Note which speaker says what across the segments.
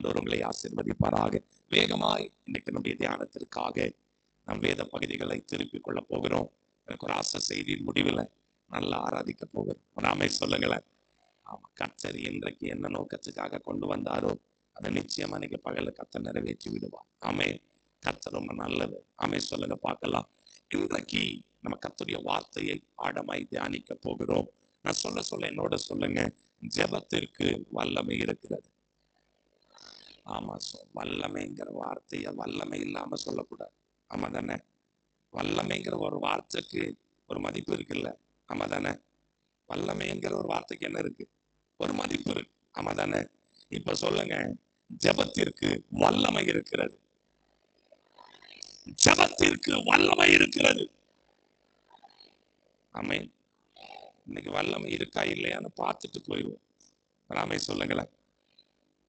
Speaker 1: ஆண்டவர் உங்களை ஆசீர்வதிப்பாராக. வேகமாய் இன்னைக்கு நம்முடைய தியானத்திற்காக நம் வேத பகுதிகளை திருப்பிக் கொள்ள போகிறோம். எனக்கு ஒரு ஆசை செய்தியின் முடிவில் நல்லா ஆராதிக்க போகிறோம். ஒரு ஆமை சொல்லுங்களேன். ஆமா, கர்த்தர் இன்றைக்கு என்ன நோக்கத்துக்காக கொண்டு வந்தாரோ அதை நிச்சயமா இன்னைக்கு பகல கர்த்தர் நிறைவேற்றி விடுவார். ஆமே, கர்த்தர் ரொம்ப நல்லது. ஆமே சொல்லுங்க பார்க்கலாம். இன்றைக்கு நம்ம கர்த்தருடைய வார்த்தையை ஆழமாய் தியானிக்க போகிறோம். நான் சொல்ல என்னோட சொல்லுங்க, ஜெபத்திற்கு வல்லமை இருக்கிறது. ஆமா, வல்லமைங்கிற வார்த்தைய வல்லமை இல்லாம சொல்லக்கூடாது. ஆமா தானே? வல்லமைங்கிற ஒரு வார்த்தைக்கு ஒரு மதிப்பு இருக்குல்ல. ஆமா தானே? வல்லமைங்கிற ஒரு வார்த்தைக்கு என்ன இருக்கு? ஒரு மதிப்பு இருக்கு. ஆமா தானே? இப்ப சொல்லுங்க, ஜெபத்திற்கு வல்லமை இருக்கிறது. ஜெபத்திற்கு வல்லமை இருக்கிறது. ஆமே, இன்னைக்கு வல்லமை இருக்கா இல்லையான்னு பார்த்துட்டு போயிடுவோம். ராமே சொல்லுங்களேன்.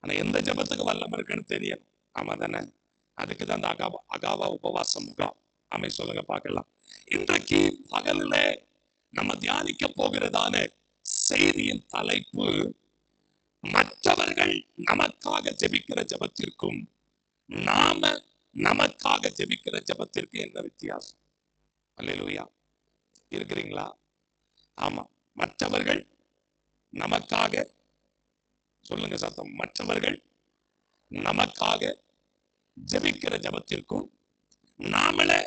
Speaker 1: ஆனா எந்த ஜெபத்துக்கு வல்லமை இருக்குன்னு தெரியும். ஆமா தானே? அதுக்கு தான் அந்த அகாவா உபவாச முகாம். ஆமே சொல்லுங்க பார்க்கலாம். இன்றைக்கு பகலில நம்ம தியானிக்க போகிறதான செய்தியின் தலைப்பு, மற்றவர்கள் நமக்காக ஜெபிக்கிற ஜெபத்திற்கும் நாம நமக்காக ஜெபிக்கிற ஜெபத்திற்கு என்ன வித்தியாசம்? அல்லேலூயா. இருக்கிறீங்களா? ஆமா, மற்றவர்கள் நமக்காக, சொல்லுங்க சத்தம், மற்றவர்கள் நமக்காக ஜெபிக்கிற ஜெபத்திற்கும் நாமளே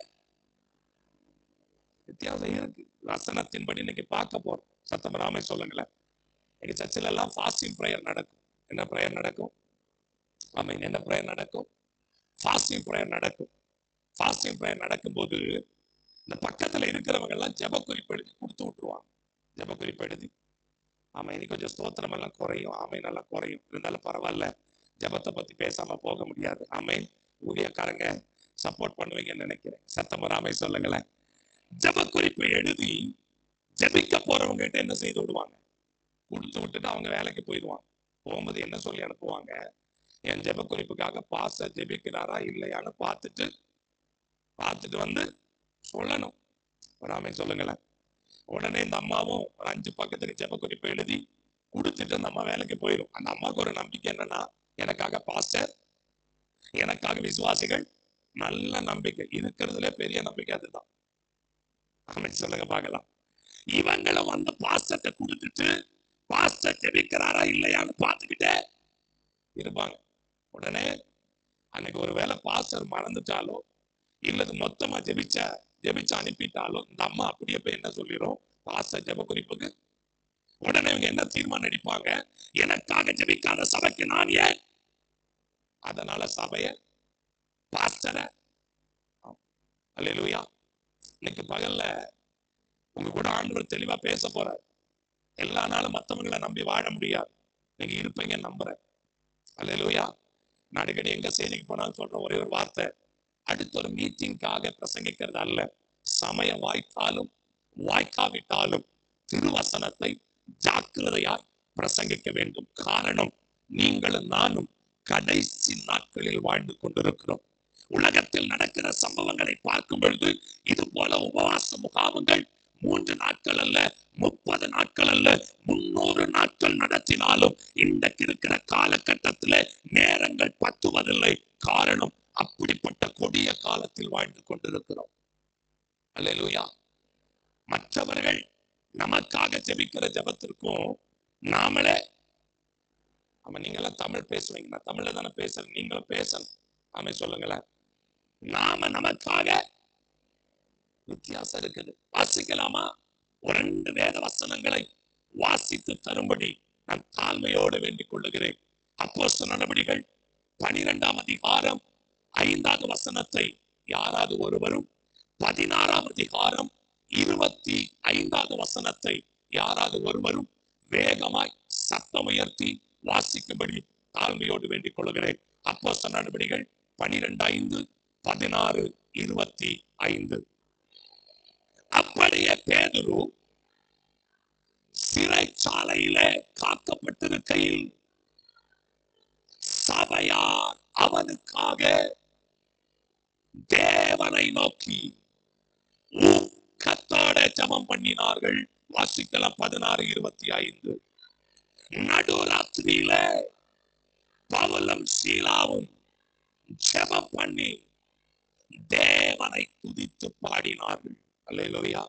Speaker 1: வித்தியாசம் இருக்கு. வசனத்தின்படி இன்னைக்கு பார்க்க போறோம். சத்தம் ராமே சொல்லுங்களேன். எங்க சர்ச்சில் எல்லாம் ஃபாஸ்டிங் பிரேயர் நடக்கும். என்ன பிரேயர் நடக்கும்? ஆமா, என்ன பிரேயர் நடக்கும்? ஃபாஸ்டிங் பிரேயர் நடக்கும். ஃபாஸ்டிங் பிரேயர் நடக்கும்போது இந்த பக்கத்துல இருக்கிறவங்க எல்லாம் ஜெப குறிப்பு எழுதி கொடுத்து விட்டுருவாங்க. ஜெப குறிப்பு எழுதி. ஆமா, இன்னைக்கு கொஞ்சம் ஸ்தோத்திரம் எல்லாம் குறையும். ஆமை நல்லா குறையும். இருந்தாலும் பரவாயில்ல, ஜெபத்தை பத்தி பேசாம போக முடியாது. ஆமை, ஊழியக்காரங்க சப்போர்ட் பண்ணுவீங்கன்னு நினைக்கிறேன். சத்தம் ராமே சொல்லுங்களேன். ஜெப குறிப்பை எழுதி ஜெபிக்க போறவங்க கிட்ட என்ன செய்து விடுவாங்க? கொடுத்து விட்டுட்டு அவங்க வேலைக்கு போயிடுவாங்க. போகும்போது என்ன சொல்லி அனுப்புவாங்க? என் ஜெப குறிப்புக்காக பாஸ்டர் ஜெபிக்கிறாரா இல்லையான்னு பார்த்துட்டு வந்து சொல்லணும். ராமே சொல்லுங்களேன். உடனே இந்த அம்மாவும் ஒரு 5 பக்கத்துக்கு ஜெப குறிப்பு எழுதி கொடுத்துட்டு அந்த அம்மா வேலைக்கு போயிடும். அந்த அம்மாவுக்கு ஒரு நம்பிக்கை என்னன்னா, எனக்காக பாஸ்டர், எனக்காக விசுவாசிகள், நல்ல நம்பிக்கை இருக்கிறதுல பெரிய நம்பிக்கை அதுதான். ஆமென் சொல்லுங்க பார்க்கலாம். இவங்களை வந்து பாஸ்டர்ட்ட கொடுத்துட்டு பாஸ்டர் ஜெபிக்கிறாரா இல்லையான்னு பார்த்துக்கிட்டே இருப்பாங்க. உடனே அன்னைக்கு ஒரு வேளை பாஸ்டர் மறந்துட்டாலோ இல்லது மொத்தமா ஜெபிச்சு அனுப்பிட்டாலோ இந்த அம்மா அப்படியே போய் என்ன சொல்லிடும்? பாஸ்டர் ஜெப குறிப்புக்கு உடனே இவங்க என்ன தீர்மானம் எடுப்பாங்க? எனக்காக ஜெபிக்காத சபைக்கு நான் ஏன்? அதனால சபைய, பாஸ்டரை, அல்லேலூயா. இன்னைக்கு பகல்ல உங்க கூட ஆண்டவர் தெளிவா பேச போறார். எல்லா நாளும் மற்றவங்களை நம்பி வாழ முடியாது. நீங்க இருப்பீங்க நம்புறேன். அல்லேலூயா. நான் அடிக்கடி எங்க செய்திக்கு போனாலும் சொல்ற ஒரே ஒரு வார்த்தை, அடுத்த ஒரு மீட்டிங்காக பிரசங்கிக்கிறது அல்ல. சமயம் வாய்த்தாலும் வாய்க்காவிட்டாலும் திருவசனத்தை ஜாக்கிரதையாய் பிரசங்கிக்க வேண்டும். காரணம், நீங்களும் நானும் கடைசி நாட்களில் வாழ்ந்து கொண்டிருக்கிறோம். உலகத்தில் நடக்கிற சம்பவங்களை பார்க்கும் பொழுது இது போல உபவாச முகாம்கள் 3 நாட்கள் அல்ல, 30 நாட்கள் அல்ல, 300 நாட்கள் நடத்தினாலும் இன்றைக்கு இருக்கிற காலகட்டத்தில் நேரங்கள் பத்துவதில்லை. காரணம், அப்படிப்பட்ட கொடிய காலத்தில் வாழ்ந்து கொண்டிருக்கிறோம். அல்லேலூயா. மற்றவர்கள் நமக்காக ஜெபிக்கிற ஜெபத்திற்கும் நாமளே, ஆமா, நீங்க எல்லாம் தமிழ் பேசுவீங்க, நான் தமிழ்ல தானே பேசுறேன், நீங்களும் பேசணும். ஆமே சொல்லுங்களேன். நாம நமக்காக வித்தியாசம் இருக்குது. வாசிக்கலாமா? ஒரு 2 வேத வசனங்களை வாசித்து தரும்படி நான் தாழ்மையோடு வேண்டிக் கொள்ளுகிறேன். அப்போஸ்தலர் நடபடிகள் 12ஆம் அதிகாரம் 5வது வசனத்தை யாராவது ஒருவரும், 16ஆம் அதிகாரம் 25வது வசனத்தை யாராவது ஒருவரும் வேகமாய் சத்தம் உயர்த்தி வாசிக்கும்படி தாழ்மையோடு வேண்டிக் கொள்கிறேன். அப்போஸ்தலர் நடபடிகள் 12:5, 16, 25. அப்படியே பேதுரு சிறைச்சாலையிலே காக்கப்பட்டிருக்கையில் சபையார் அவனுக்காக தேவனை நோக்கி ஊக்கத்தோட ஜெபம் பண்ணினார்கள். வாசிக்கலாம் 16:25. நடுராத்திரியில பவுலும் சீலாவும் ஜெபம் பண்ணி தேவனை துதித்து பாடினார்கள். அல்லேலூயா.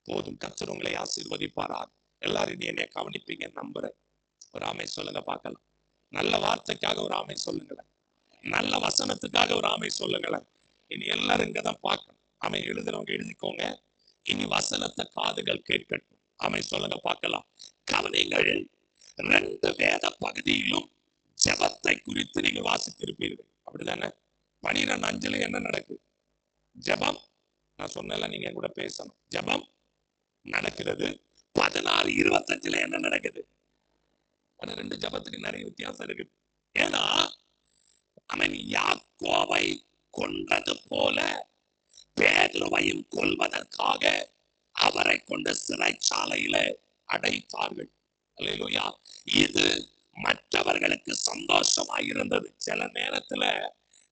Speaker 1: போதும், கர்த்தர் உங்களை ஆசீர்வதிப்பாராக. எல்லாரும் என்னை கவனிப்பீங்க நம்புறேன். ஒரு ஆமை சொல்லுங்க பார்க்கலாம். நல்ல வார்த்தைக்காக ஒரு ஆமை சொல்லுங்களேன். நல்ல வசனத்துக்காக ஒரு ஆமை சொல்லுங்களேன். இனி எல்லாரும் இங்கதான் பார்க்கணும். ஆமை எழுதுறவங்க எழுதிக்கோங்க. இனி வசனத்தை காதுகள் கேட்கட்டும். ஆமை சொல்லுங்க பார்க்கலாம். கவனிங்கள், 2 வேத பகுதியிலும் ஜெபத்தை குறித்து நீங்கள் வாசித்திருப்பீர்கள். அப்படிதானே? 12:5 என்ன நடக்குது? ஜெபம். நான் சொன்னல, நீங்க கூட பேசணும். ஜெபம் நடக்கிறது. 16:25 என்ன நடக்குது? 2 ஜெபத்துக்கு நிறைய வித்தியாசம் இருக்கு. ஏன்னா அவன் யாக்கோபை கொன்றது போல பேதுருவையும் கொல்வதற்காக அவரை கொண்டு சிறைச்சாலையில அடைத்தார்கள். அல்லேலூயா. இது மற்றவர்களுக்கு சந்தோஷமாய் இருந்தது. சில நேரத்துல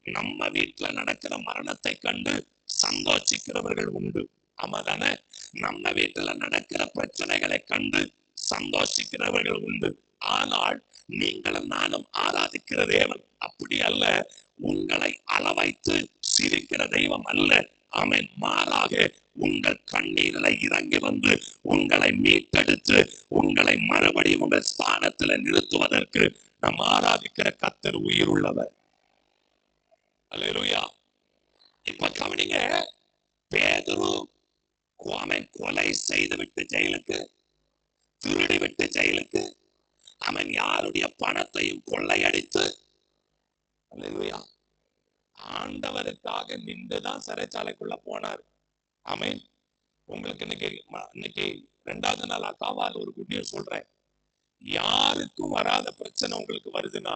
Speaker 1: நம்ம வீட்டுல நடக்கிற மரணத்தை கண்டு சந்தோஷிக்கிறவர்கள் உண்டு. ஆமா தானே? நம்ம வீட்டுல நடக்கிற பிரச்சனைகளை கண்டு சந்தோஷிக்கிறவர்கள் உண்டு. ஆனால் நீங்களும் நானும் ஆராதிக்கிற தேவன் அப்படி அல்ல. உங்களை அளவைத்து சிரிக்கிற தெய்வம் அல்ல. ஆமென். மாறாக உங்கள் கண்ணீரில் இறங்கி வந்து உங்களை மீட்டெடுத்து உங்களை மறுபடியும் உங்கள் ஸ்தானத்தில் நிறுத்துவதற்கு நாம் ஆராதிக்கிற கர்த்தர் உயிர் உள்ளவர். அல்லேலூயா. இப்ப கவனிங்க, பேதுரு கொலை செய்து விட்டு ஜெயிலுக்கு, திருடி விட்டு ஜெயிலுக்கு, அவன் யாருடைய பணத்தையும் கொள்ளையடித்து, அல்லேலூயா, ஆண்டவருக்காக நின்றுதான் சிறைச்சாலைக்குள்ள போனார். ஆமென். உங்களுக்கு இன்னைக்கு 2வது நாள் அக்காவால் ஒரு குட் நியூஸ் சொல்றேன். யாருக்கும் வராத பிரச்சனை உங்களுக்கு வருதுன்னா,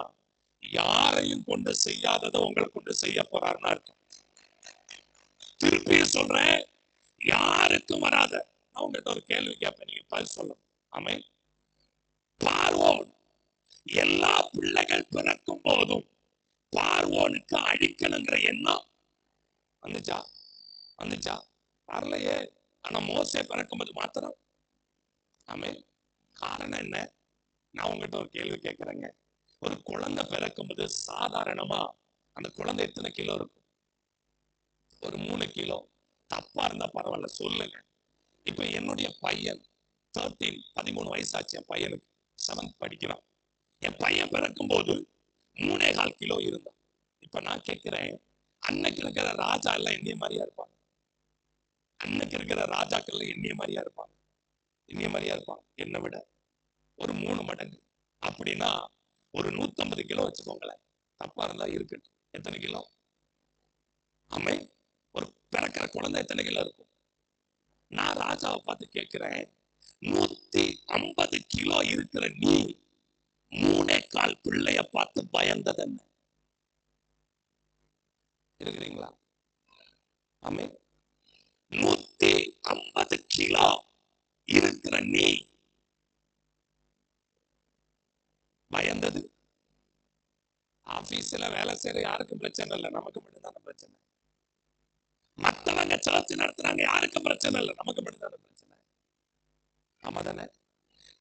Speaker 1: யாரையும் கொண்டு செய்யாததை உங்களை கொண்டு செய்ய போறாருன்னா இருக்கும். திருப்பி சொல்றேன், யாருக்கும் வராத. நான் உங்ககிட்ட ஒரு கேள்வி கேட்பேன், நீங்க பதில் சொல்லணும். ஆமென். பார்வோன் எல்லா பிள்ளைகள் பிறக்கும் போதும் பார்வோனுக்கு அழிக்கணுங்கிற எண்ணம் வந்துச்சா? வந்துச்சா? வரலையே. ஆனா மோசே பிறக்கும்போது மாத்திரம். ஆமென். காரணம் என்ன? நான் உங்ககிட்ட ஒரு கேள்வி கேட்கிறேங்க. ஒரு குழந்தை பிறக்கும்போது சாதாரணமா அந்த குழந்தை எத்தனை கிலோ இருக்கும்? ஒரு 3 கிலோ. தப்பா இருந்தா பரவாயில்ல, சொல்லுங்க. இப்ப என்னுடைய பையன் 13 வயசாச்சு. என் பையனுக்கு 7th படிக்கிறான். என் பையன் பிறக்கும் போது 3.25 கிலோ இருந்தான். இப்ப நான் கேட்கிறேன், அன்னைக்கு இருக்கிற ராஜா எல்லாம் என்னைய மாதிரியா இருப்பாங்க? அன்னைக்கு இருக்கிற ராஜாக்கள் என்னைய மாதிரியா இருப்பாங்க? என்னைய மாதிரியா இருப்பாங்க? என்னை விட ஒரு 3 மடங்கு. அப்படின்னா ஒரு 150 கிலோ வச்சுக்கோங்களேன். தப்பா இருந்தா இருக்கட்டும். எத்தனை கிலோ? ஆமே. ஒரு பிறக்கிற குழந்தை எத்தனை கிலோ இருக்கும்? நான் ராஜாவை பார்த்து கேட்கிறேன், 150 கிலோ இருக்கிற நீ 3.25 பிள்ளைய பார்த்து பயந்தது என்ன? இருக்கிறீங்களா? ஆமே. 150 கிலோ இருக்கிற நீ பயந்தது? ஆபீஸ்ல வேலை செய்யற யாருக்கும் பிரச்சனை இல்லை, நமக்கு மட்டும்தான பிரச்சனை. மற்றவங்க சர்ச்சை நடத்துறாங்க, யாருக்கும் பிரச்சனை இல்லை, நமக்கு மட்டும்தான பிரச்சனை. ஆமா தானே?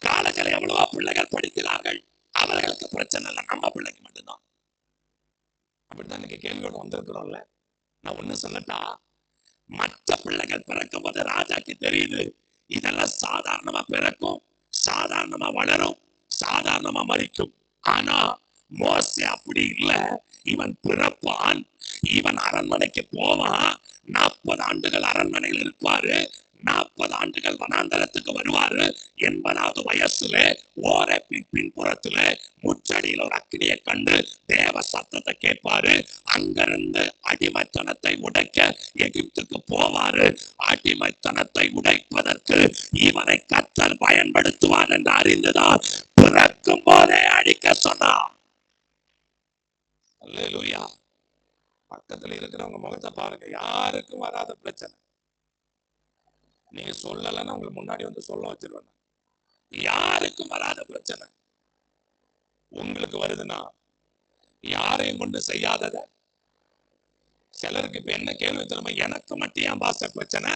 Speaker 1: காலேஜில் எவ்வளவோ பிள்ளைகள் படிக்கிறார்கள், அவர்களுக்கு பிரச்சனை இல்லை, நம்ம பிள்ளைக்கு மட்டும்தான். அப்படித்தான் இன்னைக்கு கேள்வியோடு வந்திருக்கிறோம்ல. நான் ஒண்ணு சொல்லட்டா, மற்ற பிள்ளைகள் பிறக்கும் போது ராஜாக்கு தெரியுது இதெல்லாம் சாதாரணமா பிறக்கும், சாதாரணமா வளரும், சாதாரணமா மறிக்கும். ஆனா மோசே அப்படி இல்ல. இவன் பிறப்பான், இவன் அரண்மனைக்கு போவான், 40 ஆண்டுகள் அரண்மனையில் இருப்பாரு, 40 ஆண்டுகள் வனாந்தரத்துக்கு வருவாரு. 80வது வயசுல ஓரேபின் பின்புறத்துல முச்சடியில் ஒரு அக்கினியை கண்டு தேவ சத்தத்தை கேட்பாரு. அங்கிருந்து அடிமைத்தனத்தை உடைக்க எகிப்துக்கு போவாரு. அடிமைத்தனத்தை உடைப்பதற்கு இவனை கர்த்தர் பயன்படுத்துவார் என்று அறிந்துதான் பிறக்கும் போதே அடிக்க சொன்னார். அல்லேலூயா. பக்கத்துல இருக்கிறவங்க முகத்தை பாருங்க, யாருக்கும் வராத பிரச்சனை. நீங்க சொல்லலன்னா உங்களுக்கு முன்னாடி வந்து சொல்ல வச்சிருவேன். யாருக்கும் வராத பிரச்சனை உங்களுக்கு வருதுன்னா, யாரையும் கொண்டு செய்யாதத. சிலருக்கு இப்ப என்ன கேள்வி தெரியுமா? எனக்கு மட்டும் ஏன் பாஸ்டர் பிரச்சனை,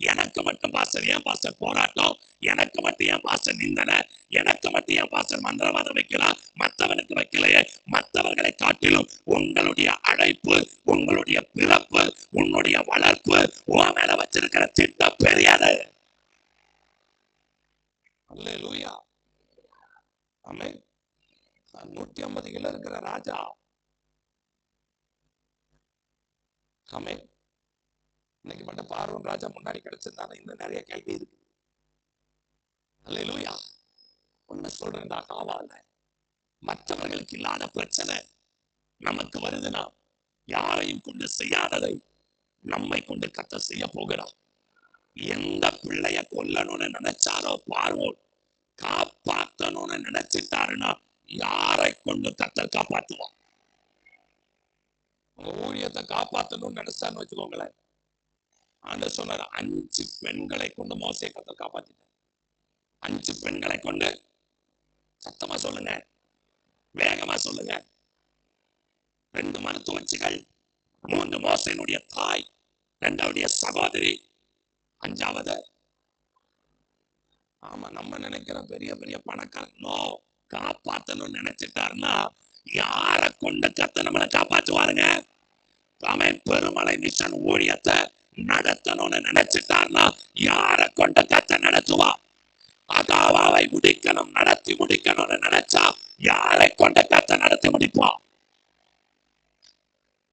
Speaker 1: எனக்கு மட்டும் பாஸ்டர் ஏன் பாஸ்டர் போராட்டம், எனக்கு மட்டும் ஏன் பாஸ்டர் நிந்தனை, எனக்கு மட்டும் ஏன் பாஸ்டர் மந்திரவாதம் வைக்கிறார், மற்றவனுக்கு வைக்கலையே. மற்றவர்களை காட்டிலும் உங்களுடைய அழைப்பு, உங்களுடைய பிறப்பு, உன்னுடைய வளர்ப்பு, உன் மேல வச்சிருக்கிற திட்டம் பெரியது. அல்லேலூயா. ஆமென். 150 கிலோ இருக்கிற ராஜா. ஆமென். இன்னைக்கு மட்டும் பார்வோன் ராஜா முன்னாடி கிடைச்சிருந்தாலும் இன்னும் நிறைய கேள்வி இருக்கு. அல்லேலூயா. ஒண்ணு சொல்றேன்டா, காவால மற்றவர்களுக்கு இல்லாத பிரச்சனை நமக்கு வருதுன்னா, யாரையும் கொண்டு செய்யாததை நம்மை கொண்டு கர்த்தர் செய்ய போகிறார். எந்த பிள்ளைய கொல்லணும்னு நினைச்சாரோ பார்வோன், காப்பாற்றணும்னு நினைச்சிட்டாருன்னா யாரை கொண்டு கர்த்தர் காப்பாற்றுவான். உங்க ஊழியத்தை காப்பாற்றணும்னு நினைச்சான்னு வச்சுக்கோங்களேன். ஆண்டவர் சொன்னார், 5 பெண்களை கொண்டு மோசேயை கர்த்தர் காப்பாத்திட்டார். 5 பெண்களை கொண்டு. சத்தமா சொல்லுங்க, வேகமா சொல்லுங்க. 2 மருத்துவச்சிகள், 3 மோசேனுடைய தாய், 2 சகோதரி, 5வது. ஆமா, நம்ம நினைக்கிற பெரிய பெரிய பணக்காரனோ காப்பாத்தணும்னு நினைச்சிட்டாருன்னா யாரை கொண்டு கர்த்தர் நம்மளை காப்பாற்றுவாருங்க. அவன் பெருமலை மிஷன் ஊழியத்தை நடத்தணும்னு நினைச்சிட்டாருன்னா யாரை கொண்டு கர்த்தர் நடத்துவா. அகாவாவை முடிக்கணும், நடத்தி முடிக்கணும்னு நினைச்சா யாரை கொண்டு கர்த்தர் நடத்தி முடிப்பா.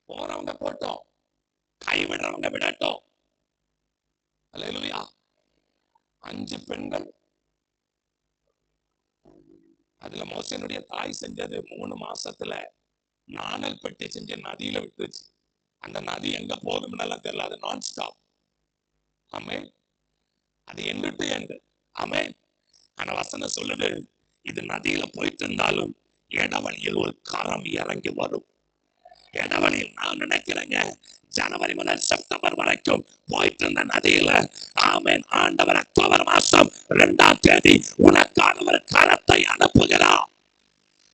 Speaker 1: போறவங்க போட்டோம், கைவிடுறவங்க விடட்டும். அல்லேலூயா. 5 பெண்கள். அதுல மோசேனுடைய தாய் செஞ்சது 3 மாசத்துல நாணல் பெட்டி செஞ்ச நதியில விட்டுருச்சு. அந்த நதி எங்க போகும்னு எல்லாம் தெரியல, அது நான் ஸ்டாப். ஆமே, அது எங்கிட்டு எண்டு. ஆமே, ஆனா வசனம் சொல்லுது, இது நதியில போயிட்டு இருந்தாலும் இடவழியில் ஒரு கரம் இறங்கி வரும். இடவழியில் நான் நினைக்கிறேங்க, ஜனவரி முதல் செப்டம்பர் வரைக்கும் போயிட்டு இருந்த நதியில, ஆமேன், ஆண்டவர் அக்டோபர் மாசம் 2ஆம் தேதி உனக்கான ஒரு கரத்தை அனுப்புகிறார்.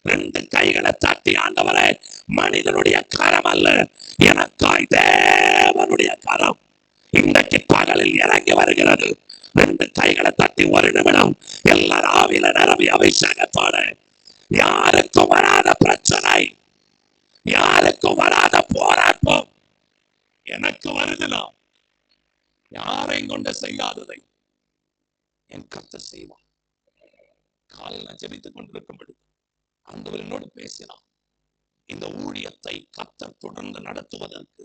Speaker 1: 2 கைகளை தட்டி, ஆண்டவரே, மனிதனுடைய கரம் அல்ல, எனக்காய் தேவனுடைய கரம் இன்றைக்கு பகலில் இறங்கி வருகிறது. 2 கைகளை தட்டி ஒரு நிமிடம் எல்லாரும் ஆவியில நிரம்பி அபிஷேகத்தோட, யாருக்கும் வராத பிரச்சனை, யாருக்கும் வராத போராட்டம் எனக்கு வருதுன்னா யாரையும் கொண்டு செய்யாததை என் கர்த்தர் செய்வார். காலையில் நான் ஜெபித்துக் கொண்டிருக்கும்படி ஆண்டவர் என்னோடு பேசினார். இந்த ஊழியத்தை கர்த்தர் தொடர்ந்து நடத்துவதற்கு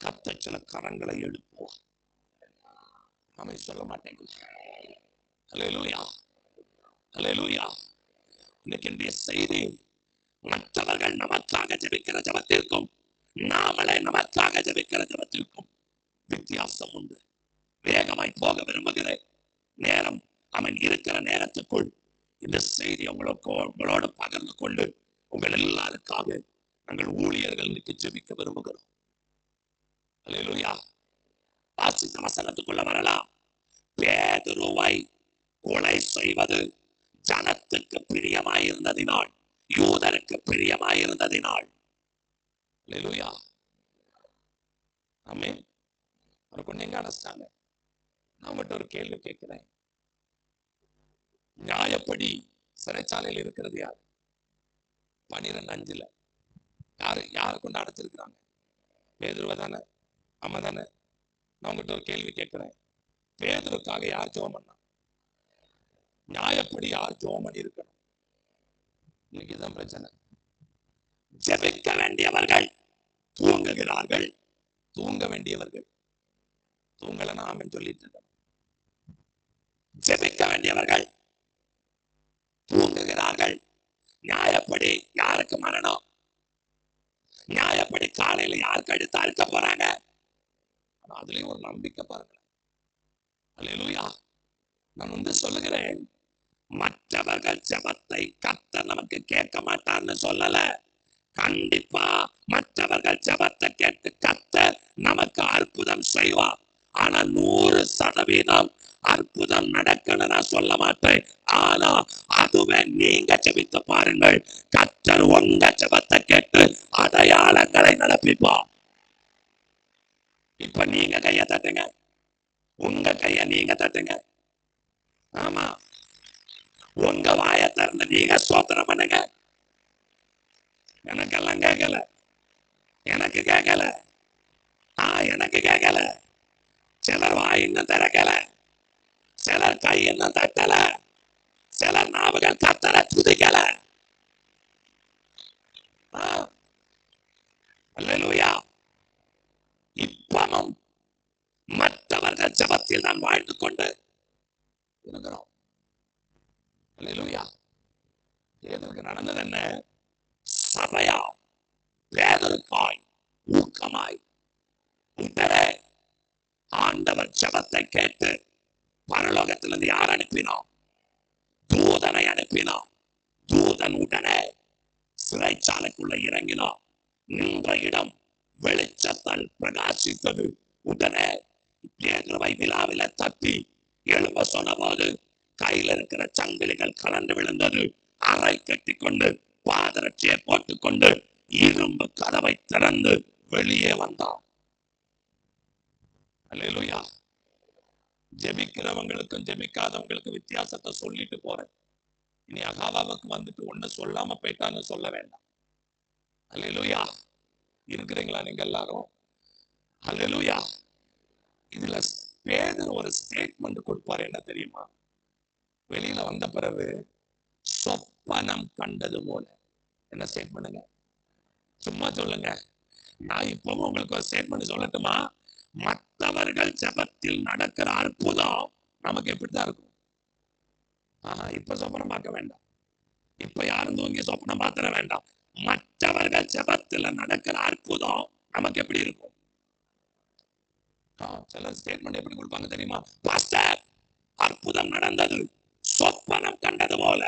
Speaker 1: கர்த்தர் சில கரங்களை எழுப்புவார். நாம சொல்ல மாட்டேங்குது. அல்லேலூயா, அல்லேலூயா. இன்னைக்கு என்னுடைய செய்தி, மற்றவர்கள் நமக்காக ஜெபிக்கிற ஜெபத்திற்கும் நாமளே நமக்காக ஜெபிக்கிற ஜெபத்திற்கும் வித்தியாசம் உண்டு. வேகமாய் போக விரும்புகிறேன். நேரம் அவன் இருக்கிற நேரத்துக்குள் இந்த செய்தி உங்களோடு பகிர்ந்து கொண்டு உங்கள் எல்லாருக்காக நாங்கள் ஊழியர்கள் இன்னைக்கு ஜெபிக்க விரும்புகிறோம். அல்லேலூயா. வாசித்த வசனத்துக்குள்ள வரலாம். பேதுருவை கொலை செய்வது ஜனத்துக்கு பிரியமாயிருந்ததினால், யூதருக்கு பிரியமாயிருந்ததினால். அல்லேலூயா. ஆமென். ஒரு கொஞ்சம் எங்க அடைச்சிட்டாங்க. நான் மட்டும் ஒரு கேள்வி கேட்கிறேன். நியாயப்படி சிறைச்சாலையில் இருக்கிறது யார்? 12:5 யாரு கொண்டு அடைச்சிருக்கிறாங்க? பேதுருவை தானே? ஆமா தானே? நான் உங்ககிட்ட ஒரு கேள்வி கேட்கிறேன். பேதுருக்காக யார் ஜெபம் பண்ணா? நியாயப்படி யார் ஜெபம் பண்ணி இருக்கணும்? இன்னைக்கு தான் பிரச்சனை. ஜெபிக்க வேண்டியவர்கள் தூங்குகிறார்கள், தூங்க வேண்டியவர்கள் தூங்கலன்னா ஆமென் சொல்லிட்டு இருக்க. ஜெபிக்க வேண்டியவர்கள் தூங்குகிறார்கள். நியாயப்படி யாருக்கு மரணம்? நியாயப்படி காலையில யாருக்கு அடுத்து அறுக்க போறாங்க? அதுலயும் ஒரு நம்பிக்கை பாருங்க. அல்லேலூயா. நான் சொல்லுகிறேன், மற்றவர்கள் ஜெபத்தை கர்த்தர் நமக்கு கேட்க மாட்டார்னு சொல்லல. கண்டிப்பா மற்றவர்கள் ஜெபத்தை கேட்டு கர்த்தர் நமக்கு அற்புதம் செய்வார். ஆனா 100% அற்புதம் நடக்கணும் நான் சொல்ல மாட்டேன். ஆனா அதுவே நீங்க ஜெபித்து பாருங்கள், கர்த்தர் உங்க ஜெபத்தை கேட்டு அடையாளங்களை நடப்பிப்பார். இப்ப நீங்க கையை தட்டுங்க. உங்க கைய நீங்க தட்டுங்க. ஆமா, உங்க வாயை திறந்து நீங்க ஸ்தோத்திரம் பண்ணுங்க. எனக்கெல்லாம் கேட்கல, எனக்கு கேட்கல. எனக்கு கேட்கல. சிலர் வாய் இன்னும் திறக்கல, சிலர் கை இன்னும் தட்டல, சிலர் நாவுகள் கத்தல துதிக்கல. அல்லேலூயா. இப்பவும் மற்றவர்கள் ஜெபத்தில் நான் வாழ்ந்து கொண்டு இருக்கிறோம். அல்லேலூயா. பேதுருக்கு நடந்தது என்ன? சபையா பேதுருக்காய் ஊக்கமாய் உடனே ஆண்டவர் ஜெபத்தை கேட்டு பரலோகத்திலிருந்து யார் அனுப்பினார்? தூதனை அனுப்பினார். தூதன் உடனே சிறைச்சாலைக்குள்ள இறங்கினார். நின்ற இடம் வெளிச்சத்தால் பிரகாசித்தது. உடனே பேதுருவை விழாவில தட்டி எழும்ப சொன்னபோது கையில் இருக்கிற சங்கிலிகள் கலந்து விழுந்தது. அறை கட்டி கொண்டு பாதரட்சியை போட்டுக்கொண்டு இரும்பு கதவை திறந்து வெளியே வந்தான். அல்லேலூயா. ஜெபிக்கிறவங்களுக்கும் ஜெபிக்காதவங்களுக்கும் வித்தியாசத்தை சொல்லிட்டு போறேன். இனி அகாவாவுக்கு வந்துட்டு ஒண்ணு சொல்லாம போயிட்டான்னு சொல்ல வேண்டாம். அல்லேலூயா. இருக்கிறீங்களா நீங்க எல்லாரும்? அல்லேலூயா. இதுல பேதுரு ஒரு ஸ்டேட்மெண்ட் கொடுப்பாரு, என்ன தெரியுமா? வெளியில வந்த பிறகு சொப்பனம் கண்டது போல. என்ன ஸ்டேட்மெண்ட்ங்க? சும்மா சொல்லுங்க. நான் இப்பவும் உங்களுக்கு ஒரு ஸ்டேட்மெண்ட் சொல்லட்டுமா? மற்றவர்கள் ஜெபத்தில் நடக்கிற அற்புதம் நமக்கு எப்படித்தான் இருக்கும்? இப்ப சொப்பனம் பார்க்க வேண்டாம். இப்ப யாரும் தூங்கி சொப்பனம் பார்த்துட வேண்டாம். மற்றவர்கள் ஜெபத்தில் நடக்கிற அற்புதம் நமக்கு எப்படி இருக்கும்? சில ஸ்டேட்மெண்ட் எப்படி கொடுப்பாங்க தெரியுமா? பாஸ்டர், அற்புதம் நடந்தது, சொப்பனம் கண்டது போல.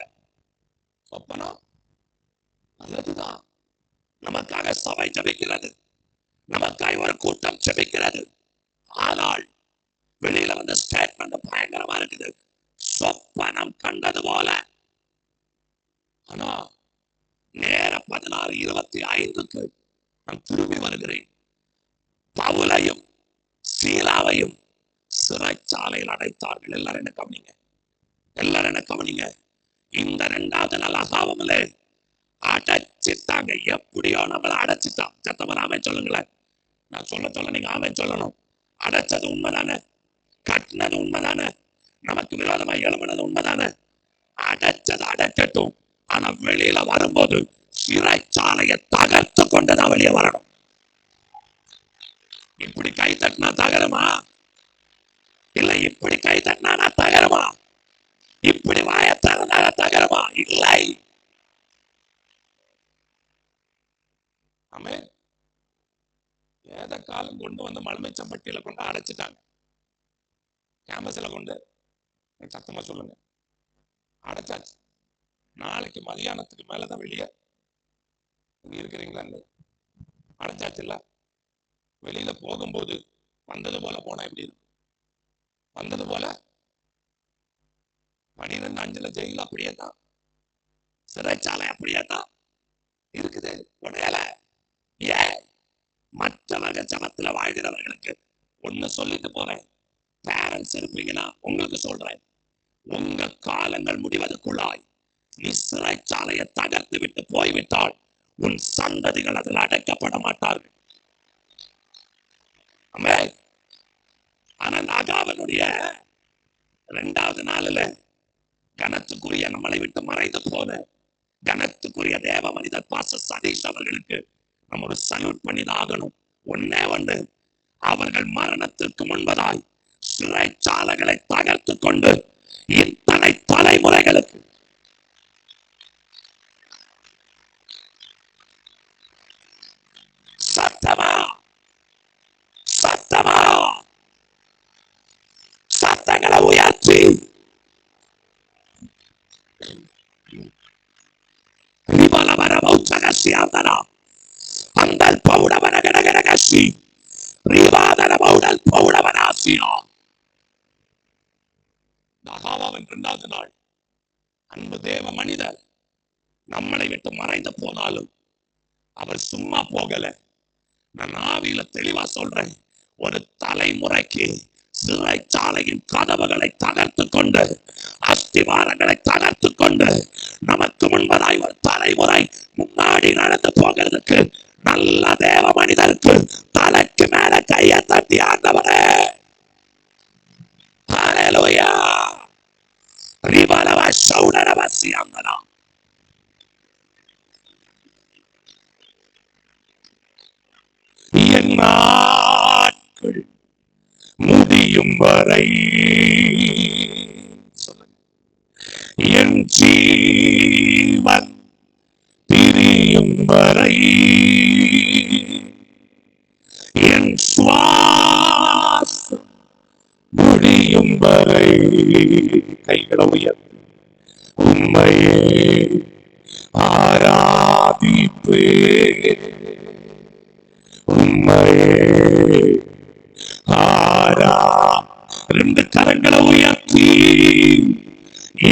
Speaker 1: சொப்பனம் அதுதான். நமக்காக சபை ஜெபிக்கிறது, நமக்காக ஒரு கூட்டம் ஜெபிக்கிறது. ஆனால் வெளியில வந்த ஸ்டேட்மெண்ட் பயங்கரமா இருக்குது. சொப்பனம் கண்டது போல. ஆனா நேர 16:25 நான் திரும்பி வருகிறேன். பவுலையும் சீலாவையும் சிறைச்சாலையில் அடைத்தார்கள். எல்லாரும் என்ன கவனிங்க, எல்லாரும் என்ன கவனிங்க. இந்த 2வது நாள் அகாவமில்ல அடைச்சிட்டாங்க. எப்படியோ நம்மளை அடைச்சிட்டான். சத்தமர் ஆமென் சொல்லுங்களேன். நான் சொல்ல நீங்க ஆமென் சொல்லணும். அடைச்சது உண்மைதானே? கட்டினது உண்மைதானே? நமக்கு விரோதமா எழுப்பினது உண்மைதானே? அடைச்சது அடைக்கட்டும். ஆனா வெளியில வரும்போது சிறைச்சாலையை தகர்த்து கொண்டுதான் வெளியே வரணும். இப்படி கை தட்டினா தகருமா? இல்ல இப்படி கை தட்டினா தகருமா? இப்படி வாயை திறந்தா தகருமா? இல்லை. ஆமென். ஏத காலம் கொண்டு வந்து மலமைச்சம்பட்டியில கொண்டு அடைச்சிட்டாங்க. கேம்பஸ்ல கொண்டு சத்தமா சொல்லுங்க அடைச்சாச்சு. நாளைக்கு மதியானத்துக்கு மேலதான் வெளியே இருக்கிறீங்களா? அடைச்சாச்சு. இல்ல வெளியில போகும்போது வந்தது போல போனா எப்படி இருக்கும்? வந்தது போல 12:5 ஜெயில அப்படியே தான், சிறைச்சாலை அப்படியே தான் இருக்குது. உடையல. ஏன்? மற்றவர்கள் ஜபத்துல வாழ்கிறவர்களுக்கு ஒண்ணு சொல்லிட்டு போறேன். பேரண்ட்ஸ் இருப்பீங்கன்னா உங்களுக்கு சொல்றேன், உங்க காலங்கள் முடிவதற்குள்ளாய் நீ சிறைச்சாலையை தகர்த்து விட்டு போய்விட்டால் உன் சந்ததிகள் அதில் அடைக்கப்பட மாட்டார்கள். ஆனா அகாவனுடைய 2வது நாளில் கனத்துக்குரிய நம்மளை விட்டு மறைந்து போன கனத்துக்குரிய தேவ மனிதர் பாஸ்டர் சதீஷ் அவர்களுக்கு நம்ம ஒரு சல்யூட் பண்ணிதான் ஆகணும். ஒன்னே ஒன்று, அவர்கள் மரணத்திற்கு முன்பதாய் சிறைச்சாலைகளை தகர்த்து கொண்டு இத்தனை தலைமுறைகளுக்கு சத்தமா சத்தமா சத்தங்களை உயர்த்தி அந்த பௌடவன கடகடகசி ரிவாதன பௌடல் பௌடவனாசியா. அகாவாவின் 2வது நாள் அன்பு தேவ மனிதர் நம்மளை விட்டு மறைந்து போனாலும் அவர் சும்மா போகல. நான் ஆவியில தெளிவா சொல்றேன், ஒரு தலைமுறைக்கு சிறைச்சாலையின் கதவுகளை தகர்த்து கொண்டு, அஸ்திவாரங்களை தகர்த்து கொண்டு, நமக்கு முன்பதாய் ஒரு தலைமுறை முன்னாடி நடந்து போகிறதுக்கு நல்ல தேவ மனிதருக்கு தலைக்கு மேல கையை தட்டி ஆண்டவரே ஹல்லேலூயா ரிபலவ ஷௌடரவசியங்கனா என் நாட்கள் முடியும் வரை என் ஜீவன் பிரியும் வரை என் சுவாசம் முடியும் வரை கைகளை உயர்த்தி உம்மையே ஆராதிப்பே உம்மையே ஆரா ரெண்டு கரங்களை உயர்த்தி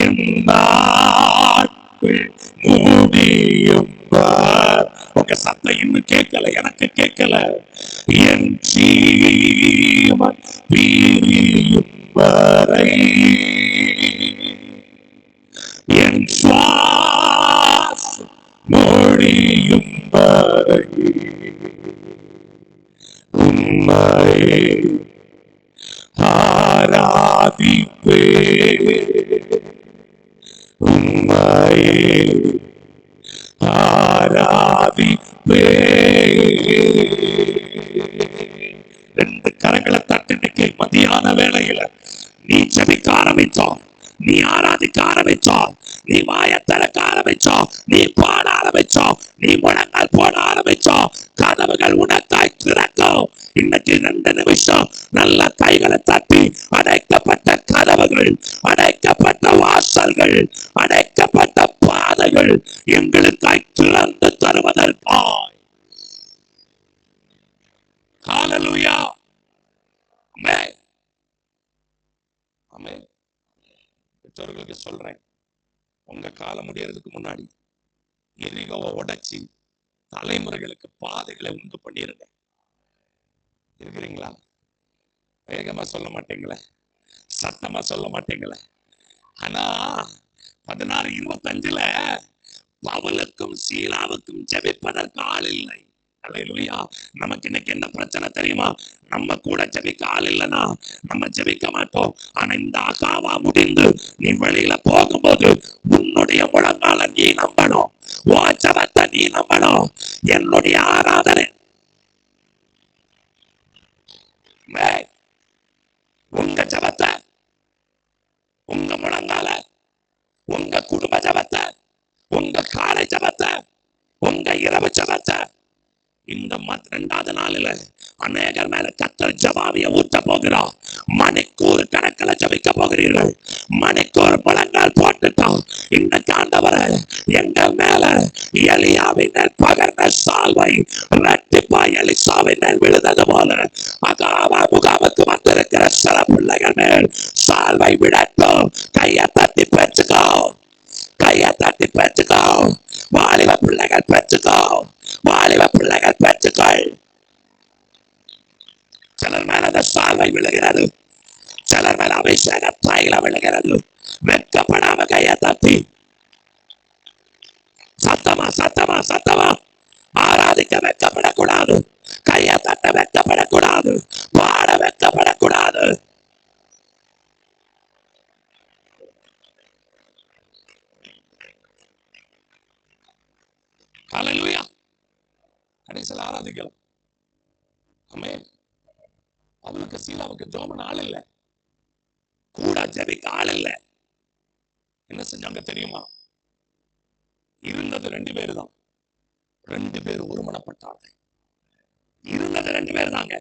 Speaker 1: என் நாட்கள் முடியும் உங்க சத்தம் இன்னும் கேட்கல, எனக்கு கேட்கல. என் ஜீவன் பிரியும் வரை என் சுவாசம் முடியும் வரை உம்மையே ஆராதிப்பே உம்மையே ஆராதிப்பே. ரெண்டு கரங்களை தட்டி நிக்க மதியான வேளையில நீ ஜெபிக்க ஆரம்பிச்சோ, நீ ஆராதிக்க ஆரம்பிச்சோ, நீ வாயை திறக்க ஆரம்பிச்சோ, நீ பாட ஆரம்பிச்சோ, நீ முழங்கால் போட ஆரம்பிச்சோ, கதவுகள் உனக்காய் திறக்கும். இன்னைக்கு 2 நிமிஷம் நல்ல கைகளை தட்டி அடைக்கப்பட்ட கதவுகள், அடைக்கப்பட்ட வாசல்கள், அடைக்கப்பட்ட பாதைகள் எங்களுக்காய் திறந்து தருவதற்காய். ஹல்லேலூயா ஆமென் ஆமென். பெற்றோர்களுக்கு சொல்றேன், உங்க காலம் முடியறதுக்கு முன்னாடி எரிகோவை உடைச்சி தலைமுறைகளுக்கு பாதைகளை உண்டு பண்ணிருங்க. இருக்கிறீங்களா? வேகமா சொல்ல மாட்டீங்களே, சத்தமா சொல்ல மாட்டீங்களே. ஆனா 16:25 பவுலுக்கும் சீலாவுக்கும் ஜெபிப்பதற்கு ஆள் இல்லை. அல்லேலூயா. நமக்கு இன்னைக்கு என்ன பிரச்சனை தெரியுமா? நம்ம கூட ஜெபிக்க ஆள் இல்லைன்னா நம்ம ஜெபிக்க மாட்டோம். ஆனா இந்த அகாவா முடிந்து நீ வெளியில போகும்போது உன்னுடைய முழங்கால நீ நம்பணும், உன் ஜெபத்தை நீ நம்பணும். என்னுடைய ஆராதனை உங்க ஜெபத்தை, உங்க முழங்கால, உங்க குடும்ப ஜெபத்தை, உங்க காலை ஜெபத்தை, உங்க இரவு ஜெபத்தை இந்த 2வது நாளில் அநேகர் மேல கர்த்தர் ஜெபாவிய ஊற்ற போகிறார். மணிக்கூர் கணக்கில் ஜெபிக்க போகிறீர்கள். மணிக்கூர் முழங்கால் போட்டுட்டா இந்த ஆண்டவரே எங்கள் மேல எலியாவின் மேல் பகர்ந்த சால்வை இரட்டிப்பா எலிசாவின் மேல் விழுந்தது போல அகாவா முகாமுக்கு வந்திருக்கிற சில பிள்ளைகள் மேல் சால்வை விடட்டும். கையை தட்டி பெற்றுக்கோ, கையை தட்டி பெற்றுக்கோ. வாலிப பிள்ளைகள் பெற்றுக்கோ, வாலிப பிள்ளைகள் பெற்றுக்கள். சிலர் மேல அந்த சால்வை விழுகிறது, சிலர் மேல அபிஷேக தைலம் விழுகிறது. வெட்கப்படாம கையை தட்டி சத்தமா சத்தமா சத்தமா ஆராதிக்க வெட்கப்படக்கூடாது, கையை தட்ட வெட்கப்படக்கூடாது, பாட வெட்கப்படக்கூடாது. ஹல்லேலூயா. கடைசியில் ஆராதிக்கலாம். ஆமென். அவளுக்கு சீலாவுக்கு ஜோமன் ஆள் இல்லை, கூட ஜெபிக்க ஆள் இல்லை. என்ன செஞ்சாங்க தெரியுமா? இருந்தது 2 பேர் தான். 2 பேர் ஒருமனப்பட்டார்கள். இருந்தது 2 பேர் தாங்க,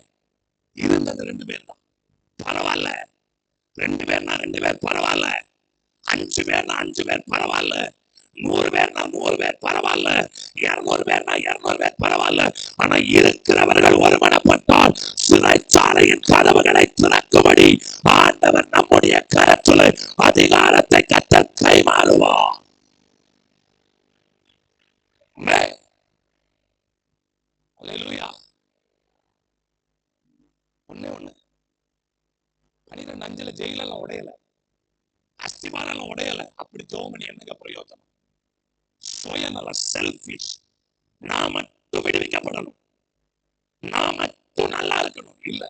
Speaker 1: இருந்தது 2 பேர் தான். பரவாயில்ல, 2 பேர்னா 2 பேர் பரவாயில்ல, 5 பேர்னா 5 பேர் பரவாயில்ல, 100 பேர்னா 100 பேர் பரவாயில்ல, 200 பேர்னா 200 பேர் பரவாயில்ல. ஆனா இருக்கிறவர்கள் ஒருமனப்பட்டால் சிறைச்சாலையின் கதவுகளை திறக்கும்படி ஆண்டவர் நம்முடைய கரத்துல அதிகாரத்தை கர்த்தர் கைமாறுவார். அல்லேலூயா. ஒண்ணே ஒண்ணு லஞ்சில ஜெயிலெல்லாம் உடையல, அஸ்திபாரெல்லாம் உடையல. அப்படி ஜெபம் பண்ணி என்னங்க பிரயோஜனம்? சுயநல, செல்ஃபிஷ். நான் மட்டும் விடுவிக்கப்படணும், நான் மட்டும் நல்லா இருக்கணும். இல்ல,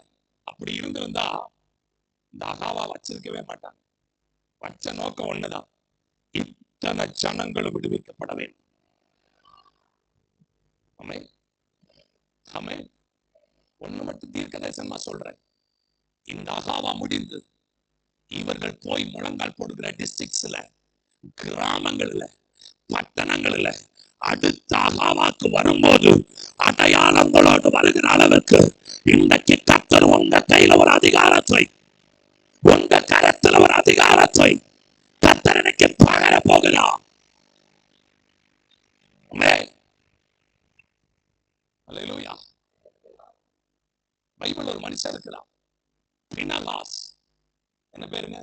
Speaker 1: அப்படி இருந்திருந்தா இந்த அகாவா வச்சிருக்கவே மாட்டாங்க. வச்ச நோக்கம் ஒண்ணுதான், இத்தனை ஜனங்களும் விடுவிக்கப்பட வேண்டும். ஆமென், ஆமென். ஒண்ணு மட்டும் தீர்க்க தரிசனமா சொல்றேன், இந்த அகாவா முடிந்து இவர்கள் போய் முழங்கால் போடுகிற டிஸ்ட்ரிக்ட்ஸ்ல, கிராமங்கள்ல, பட்டணங்கள்ல அடுத்த அகாவாக்கு வரும்போது அடையாளங்களோடு வருகிற அளவுக்கு இன்றைக்கு கர்த்தர் உங்க கையில ஒரு அதிகாரத்தை, உங்க கரத்துல ஒரு அதிகாரத்தை கர்த்தர் இன்னைக்கு பகர போகிறார். அல்லேலூயா. பைபிள் ஒரு மனுஷன் இருக்கிறான், பினகாஸ். என்ன பேருங்க?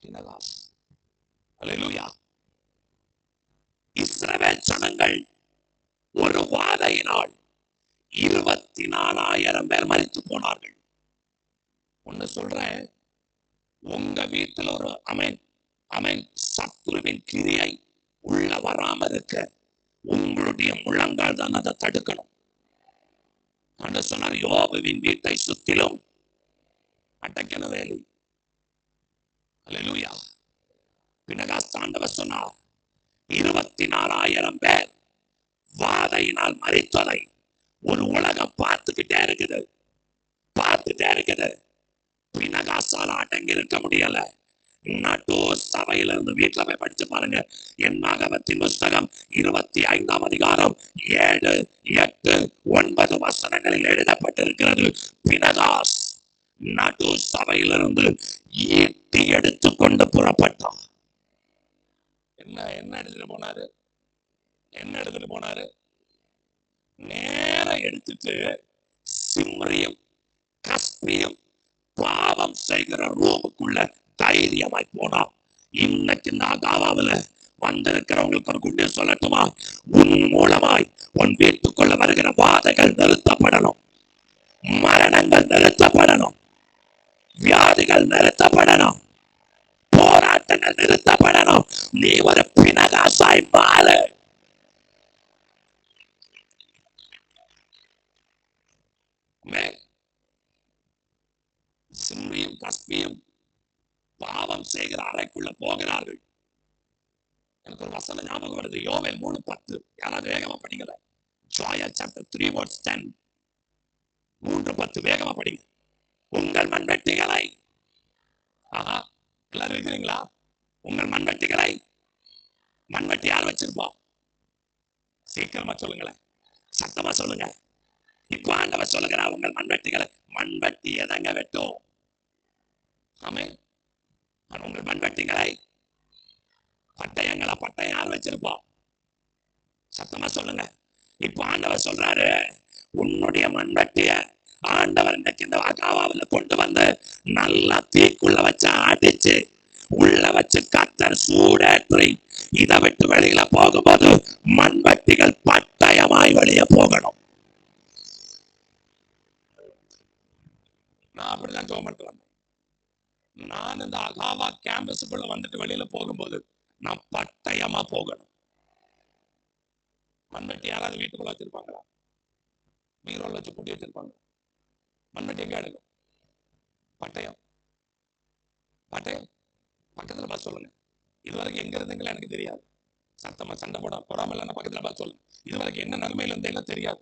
Speaker 1: பினகாஸ். அல்லேலூயா. இஸ்ரவேல் ஜனங்கள் ஒரு வாதையினால் 24,000 பேர் மரித்து போனார்கள். ஒன்னு சொல்றேன், உங்க வீட்டில் ஒரு அமேன் அமேன் சத்துருவின் கிரியை உள்ள வராம இருக்க உங்களுடைய முழங்கால் தான் அதை தடுக்கணும். அந்த சொன்னார், யோபுவின் வீட்டை சுத்திலும் அடக்கின வேலி. அல்லேலூயா. பினகாஸ் ஆண்டவர் சொன்னார், 24,000 பேர் வாதையினால் மரித்ததை ஒரு உலகம் பார்த்துக்கிட்டே இருக்குது, பார்த்துட்டே இருக்குது. பினகாசால அடங்கி இருக்க முடியல. நடு சபையிலிருந்து வீட்டுல போய் படிச்சு பாருங்க. என்னாகமத்தின் புஸ்தகம் 25ஆம் அதிகாரம் 7, 8, 9 வசனங்களில் எழுதப்பட்டிருக்கிறது. பினகாஸ் நடு சபையிலிருந்து ஈட்டி எடுத்துக்கொண்டு புறப்பட்டார். என்ன என்ன எடுத்துட்டு போனாரு? என்ன எடுத்துட்டு போனாரு? நேர எடுத்துட்டு சிம்ரியும் கஸ்பியும் பாவம் செய்கிற ரூமுக்குள்ள தைரியமாய் போனா. இன்னைக்கு இந்த அகாவாவில் வந்திருக்கிறவங்களுக்கு ஒரு குண்டு சொல்லட்டுமா? உன் மூலமாய் உன் வீட்டுக்குள்ள வருகிற வாதைகள் நிறுத்தப்படணும், மரணங்கள் நிறுத்தப்படணும், வியாதிகள் நிறுத்தப்படணும், போராட்டங்கள் நிறுத்தப்படணும். நீ ஒரு பினகாசாய் மாறு. சிம்ரியும் கஸ்பியும் பாவம் செய்கிற அறைக்குள்ள போகிறார்கள். எனக்கு ஒரு வசனம் ஞாபகம் வருது, யோவேல் 3:10. யாராவது வேகமா படிங்க. Joel chapter 3 verse 10. 3:10 வேகமா படிங்க. உங்கள் மண்வெட்டிகளை, ஆஹா, எல்லாரும் இருக்கிறீங்களா? உங்கள் மண்வெட்டிகளை, மண்வெட்டி யார் வச்சிருப்பா? சீக்கிரமா சொல்லுங்களேன், சத்தமா சொல்லுங்க. இப்ப ஆண்டவர் சொல்லுகிறா, உங்கள் மண்வெட்டிகளை. மண்வெட்டி எதங்க வெட்டும்? ஆமென். உங்கள் மண்வெட்டிகளை, பட்டயங்களை, பட்டயம் யார் வச்சிருப்பா? சத்தமா சொல்லுங்க. இப்ப ஆண்டவர் சொல்றாரு, உன்னுடைய மண்வெட்டிய ஆண்டவர் இன்னைக்கு இந்த அகாவாவில் கொண்டு வந்து நல்லா தீக்குள்ள வச்சு அடிச்சு உள்ள வச்சு கத்தர் சூடேற்றி இதை விட்டு வெளியில போகும்போது மண்வெட்டிகள் பட்டயமாய் வெளியே போகணும். நான் அப்படிதான் ஜெபம் பண்ணிட்டு வந்தேன். நான் இந்த அகாவா கேம்பஸுக்குள்ள வந்துட்டு வெளியில போகும்போது நான் பட்டயமா போகணும். மண்வெட்டி யாராவது வீட்டுக்குள்ள வச்சிருப்பாங்களா? பீரோல வச்சு பூட்டி வச்சிருப்பாங்க. மண்வெட்டி எங்க எடுக்கும்? பட்டயம், பட்டயம். பக்கத்துல பார்த்து சொல்லுங்க, இதுவரைக்கும் எங்க இருந்தீங்களா எனக்கு தெரியாது. சத்தமா சண்டை போடாம இல்ல, பக்கத்துல பார்த்து சொல்லுங்க, இதுவரைக்கும் என்ன நிலைமையில இருந்தீங்க தெரியாது,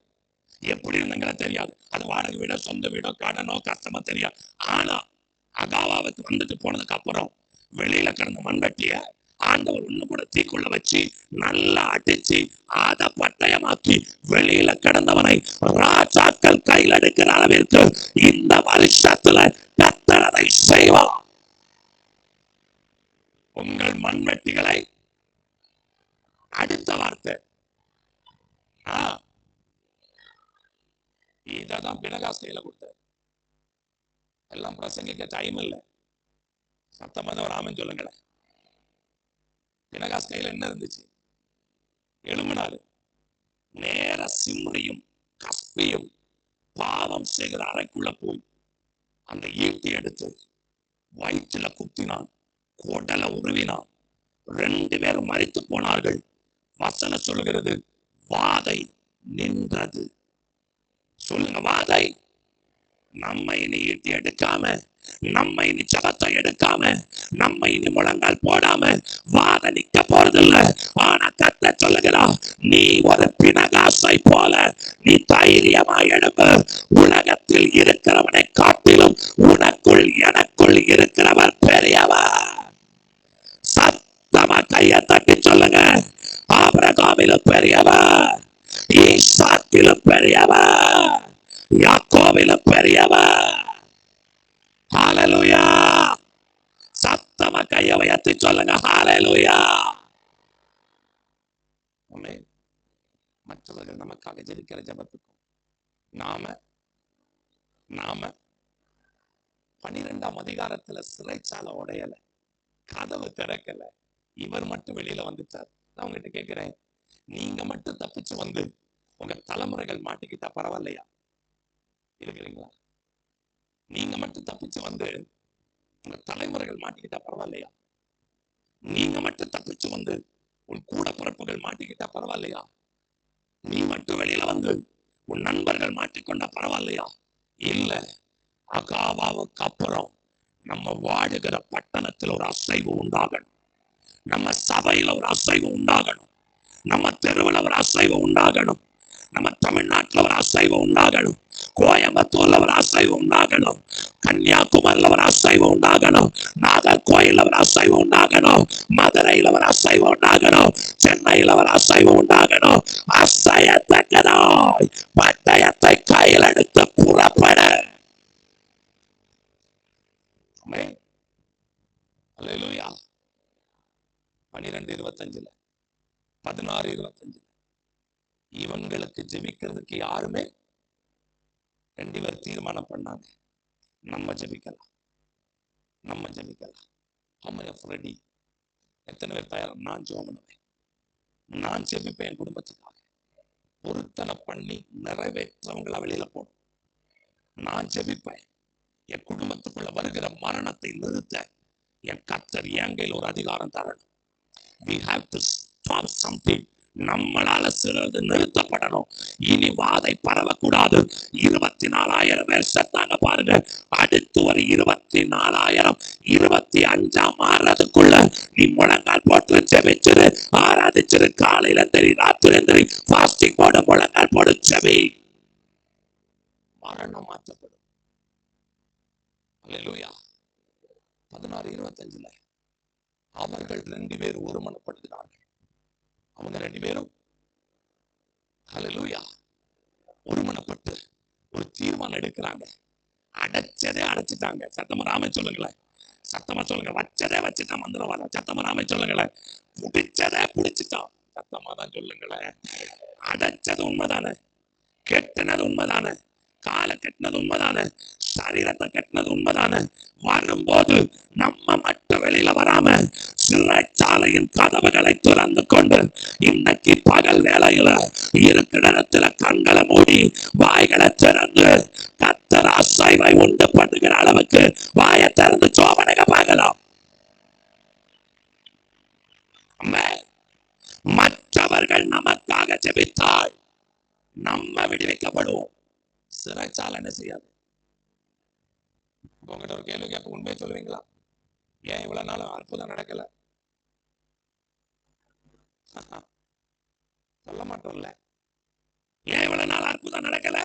Speaker 1: எப்படி இருந்தீங்களா தெரியாது. அது வாடகை வீடோ, சொந்த வீடோ, கடனோ, கஷ்டமா தெரியாது. ஆனா அகாவாவுக்கு வந்துட்டு போனதுக்கு அப்புறம் வெளியில கிடந்த மண்வெட்டிய ஆண்டவர் ஒண்ணு கூட தீக்குள்ள வச்சு நல்லா அடிச்சு அத பட்டயமாக்கி வெளியில கிடந்தவனை ராஜாக்கள் கையில் எடுக்கிற அளவிற்கு இந்த வருஷத்துல கர்த்தர் அதை செய்வார். உங்கள் மண்வெட்டிகளை, அடுத்த வார்த்தை, இதான் பினகாஸ் கையில கொடுத்தார். எல்லாம் பிரசங்கிக்க டைம் இல்லை, சத்தமா ஒரு ஆமென் சொல்லுங்களேன். பினகாஸ் கையில என்ன இருந்துச்சு? எழும்பினாரு, நேர சிம்ரியும் கஸ்பியும் பாவம் செய்கிற அறைக்குள்ள போய் அந்த ஈட்டி எடுத்து வயிற்றுல குத்தினான், குடலை உருவினான். 2 பேரும் மரித்து போனார்கள். வசனம் சொல்லுகிறது வாதை நின்றது. சொல்லுங்க, வாதை. நம்ம இனி ஈட்டி எடுக்காம, நம்ம இனி ஜபத்தை எடுக்காம, நம்ம இனி முழங்கால் போடாம வாத நிக்க போறதில்ல. ஆனா கத்த சொல்லுகிறா, நீ ஒரு பிணகாசை போல நீ தைரியமா எழும்பு. உலகத்தில் இருக்கிறவனை காட்டிலும் உனக்குள் எனக்குள் இருக்கிறவர் பெரியவர். சத்தமா கையை தட்டி சொல்லுங்க, ஆபிரகாமிலும் பெரியவர், ஈசாக்கிலும் பெரியவர், யாக்கோபிலும் பெரியவர். ஹalleluya. சத்தமா கையை உயர்த்தி சொல்லுங்க, ஹalleluya. ஆமென். மற்றவர்கள் நமக்காக ஜெபிக்கிற ஜெபத்துக்கும் நாம 12ஆம் அதிகாரத்துல சிறைச்சாலை உடையல, கதவு திறக்கல, இவர் மட்டும் வெளியில வந்துட்டார். நான் உங்ககிட்ட கேட்கிறேன், நீங்க மட்டும் தப்பிச்சு வந்து உங்க தலைமுறைகள் மாட்டிக்கிட்டா பரவாயில்லையா? இருக்கிறீங்களா? நீங்க மட்டும் தப்பிச்சு வந்து உங்க தலைமுறைகள் மாட்டிக்கிட்டா பரவாயில்லையா? நீங்க மட்டும் தப்பிச்சு வந்து உன் கூட பிறப்புகள் மாட்டிக்கிட்டா பரவாயில்லையா? நீ மட்டும் வெளியில வந்து உன் நண்பர்கள் மாட்டிக்கொண்டா பரவாயில்லையா? இல்ல, அகாவாவுக்கு அப்புறம் நம்ம வாழுகிற பட்டணத்தில் ஒரு அசைவு உண்டாகணும். நம்ம சபையில ஒரு அசைவு உண்டாகணும். நம்ம தெருவில் ஒரு அசைவு உண்டாகணும். நம்ம தமிழ்நாட்டில் ஒரு அசைவு உண்டாகணும். கோயம்புத்தூர்ல ஒரு அசைவு உண்டாகணும். கன்னியாகுமரியில ஒரு அசைவு உண்டாகணும். நாகர்கோயில ஒரு அசைவு உண்டாகணும். மதுரையில ஒரு அசைவு உண்டாகணும். சென்னையில ஒரு அசைவு உண்டாகணும். அசையத்தக்கதாய் பட்டயத்தை கையில் எடுத்து புறப்பட. அல்லேலூயா. 12:25 16:25 இவங்களுக்கு ஜெபிக்கிறதுக்கு யாருமே 2 பேர் தீர்மானம் பண்ணாங்க, நம்ம ஜெபிக்கலாம். How many of ready? எத்தனை பேர் தயார்? நான் ஜெபம் பண்ணுவேன், நான் ஜெபிப்பேன். என் குடும்பத்துக்காக பொருத்தனை பண்ணி நிறைவேற்றவங்களை வெளியில போடும். நான் ஜெபிப்பேன். என் குடும்பத்துக்குள்ள வருகிற மரணத்தை நிறுத்த என் கர்த்தர் என் கையில் ஒரு அதிகாரம் தரணும். We have to stop something. நம்மளால சிலது நிறுத்தப்படணும். இனி வாதை பரவக்கூடாது. 24,000 பேர் செத்தாங்க பாருங்க. அடுத்து ஒரு 24,000 25 மாறதுக்குள்ள நீ முழங்கால் போட்டு ஜெபிச்சிரு, ஆராதிச்சிரு. காலையில தெரி, ராத்திரி தெரி, ஃபாஸ்டிங் போடு, முழங்கால் போடு, ஜெபி. மரணம் மாற்றப்படும். அல்லேலூயா. 16:25 அவர்கள் 2 பேர் ஒருமனப்படுகிறார்கள். அவங்க 2 பேரும் ஹல்லேலூயா ஒருமனப்பட்டு ஒரு தீர்மானம் எடுக்கிறாங்க. அடைச்சதே அடைச்சிட்டாங்க. சத்தமா ராமே சொல்லுங்களேன். சத்தமா சொல்லுங்க. வச்சதே வச்சுட்டான் மந்திரவாதம். சத்தமா ராமே சொல்லுங்களேன். புடிச்சதே புடிச்சிட்டான். சத்தமா தான் சொல்லுங்களேன். அடைச்சது உண்மைதானே, கெட்டினது உண்மைதானே, காலை கட்டினது உண்மைதானே, சரீரத்தை கட்டினது உண்மைதானே. வரும்போது நம்ம மட்டும் வெளியில வராம சிறைச்சாலையின் கதவுகளை திறந்து கொண்டு இன்னைக்கு பகல் வேளையில இருக்கிற இடத்துல கண்களை மூடி வாய்களை திறந்து கர்த்தர் அசைவை உண்டு பண்ணுகிற அளவுக்கு வாயை திறந்து சோபனைக பார்க்கலாம். மற்றவர்கள் நமக்காக ஜெபித்தால் நம்ம விடுவிக்கப்படுவோம். சிறைச்சாலை என்ன செய்யாது. உங்ககிட்ட ஒரு கேள்வி கேட்ப, உண்மையை சொல்லுவீங்களா? ஏன் இவ்வளவு நாள் அற்புதம் நடக்கல? சொல்ல மாட்டோம்ல. ஏன் இவ்வளவு நாள் அற்புதம் நடக்கல?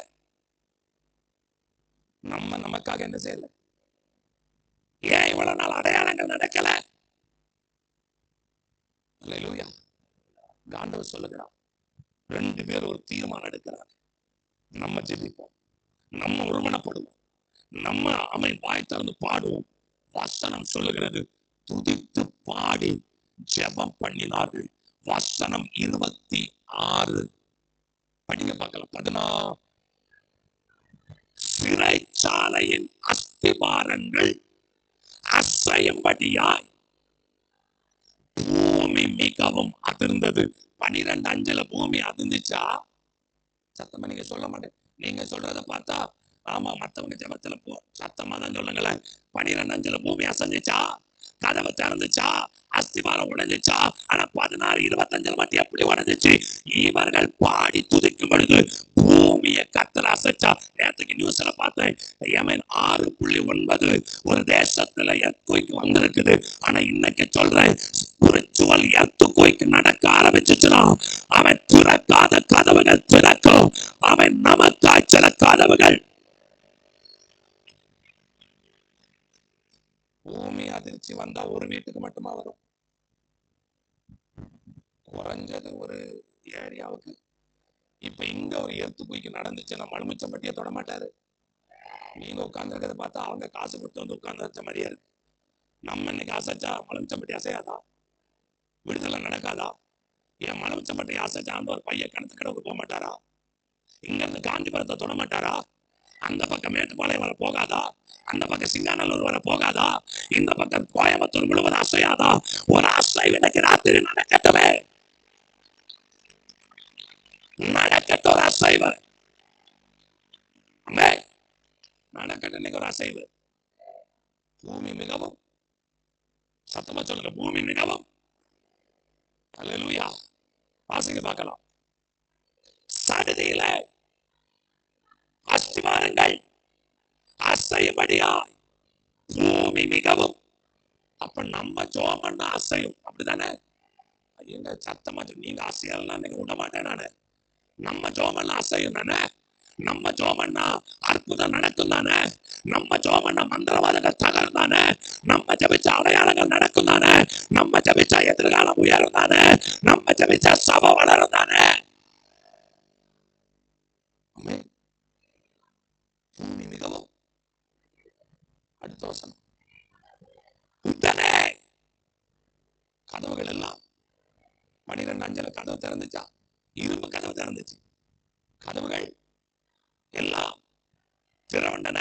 Speaker 1: நம்ம நமக்காக என்ன செய்யல? ஏன் இவ்வளவு நாள் அடையாளங்கள் நடக்கல? அல்லேலூயா. ஆண்டவர் சொல்லுகிறார், 2 பேர் ஒரு தீர்மானம் எடுக்கிறார். நம்ம ஜெபிப்போம், நம்ம ஒருமனப்படுவோம், நம்ம அவன் வாய் திறந்து பாடுவோம். வசனம் சொல்லுகிறது, துதித்து பாடி ஜெபம் பண்ணினார்கள். வசனம் 26 படிங்க பார்க்கலாம். 16 சிறைச்சாலையின் அஸ்திபாரங்கள் அசையும்படியாய் பூமி மிகவும் அதிர்ந்தது. 12:5 பூமி அதிர்ந்துச்சா? சத்தமா நீங்க சொல்ல மாட்டேன். நீங்க சொல்றத பார்த்தா ஆமா, மத்தவங்க ஜெபத்துல போ சத்தமா தான் சொல்லுங்களேன். 12 பூமி அசைஞ்சிச்சா, கதவு திறந்துச்சா, அஸ்திவாரம் உடைஞ்சிச்சா? ஆனா 16:25 மட்டும் எப்படி உடைஞ்சிச்சு? இவர்கள் பாடி துதிக்கும் பொழுது பூமியை கத்தர் அசைச்சா. நேற்றுக்கு நியூஸ்ல பார்த்தேன், யமன் 6.9 ஒரு தேசத்துல எர்த்குவைக் வந்திருக்குது. ஆனா இன்னைக்கு சொல்றேன், ஸ்பிரிச்சுவல் எர்த்குவைக் நடக்க ஆரம்பிச்சுச்சுனா அவன் திறக்காத கதவுகள் திறக்கும். அவன் நமக்காய் சில கதவுகள். பூமி அதிர்ச்சி வந்தா ஒரு வீட்டுக்கு மட்டுமா வரும்? குறைஞ்சது ஒரு ஏரியாவுக்கு. இப்ப இங்க ஒரு எர்த்குவைக் நடந்துச்சுன்னா மலுமிச்சம்பட்டியை தொட மாட்டாரு. நீங்க உட்கார்ந்து இருக்கிறத பார்த்தா அவங்க காசு கொடுத்து வந்து உட்கார்ந்து வச்ச மாதிரியே இருக்கு. நம்ம இன்னைக்கு அசைச்சா மலுமிச்சம்பட்டி அசையாதா? விடுதலை நடக்காதா? என் மலுமிச்சம்பட்டி அசைச்சா அந்த ஒரு பையன் கிணத்து கடவுக்கு போக மாட்டாரா? இங்க இருந்து காஞ்சிபுரத்தை தொட மாட்டாரா? அந்த பக்கம் மேட்டுப்பாளையம் வர போகாதா? அந்த பக்கம் சிங்காநல்லூர் வர போகாதா? இந்த பக்கம் கோயம்புத்தூர் முழுவதும் அசையாதா? ஒரு அசைவு இன்னைக்கு ராத்திரி நடக்கட்டுமே. நடக்கட்டும் ஒரு அசைவு. நடக்கட்டும் இன்னைக்கு ஒரு அசைவு. பூமி மிகவும், சத்தமா சொல்லுங்க, பூமி மிகவும். அல்லேலூயா. வாசிங்க பார்க்கலாம். சடுதியில அஸ்திவாரங்கள் அசையும்படியாய் பூமி மிகவும். அப்ப நம்ம ஜெபம் பண்ண அசையும், அப்படிதானே? எங்க சத்தமா நீங்க அசையலாம் நீங்க விட மாட்டேன் நானு. நம்ம ஜெபம் பண்ண அசையும் தானே? நம்ம ஜெபம் பண்ணா அற்புதம் நடக்கும் தானே? நம்ம ஜெபம் பண்ண மந்திரவாதங்கள் தகரும் தானே? நம்ம ஜெபிச்ச அடையாளங்கள் நடக்கும் தானே? நம்ம ஜெபிச்ச எதிர்காலம் உயரும் தானே? நம்ம ஜெபிச்ச சபை வளரும் தானே? பூமி மிகவும். அடுத்த வசனம். உடனே கதவுகள் எல்லாம் 12:5 கதவு திறந்துச்சா? இரும்பு கதவு திறந்துச்சு. கதவுகள் எல்லாம் திறவண்டன.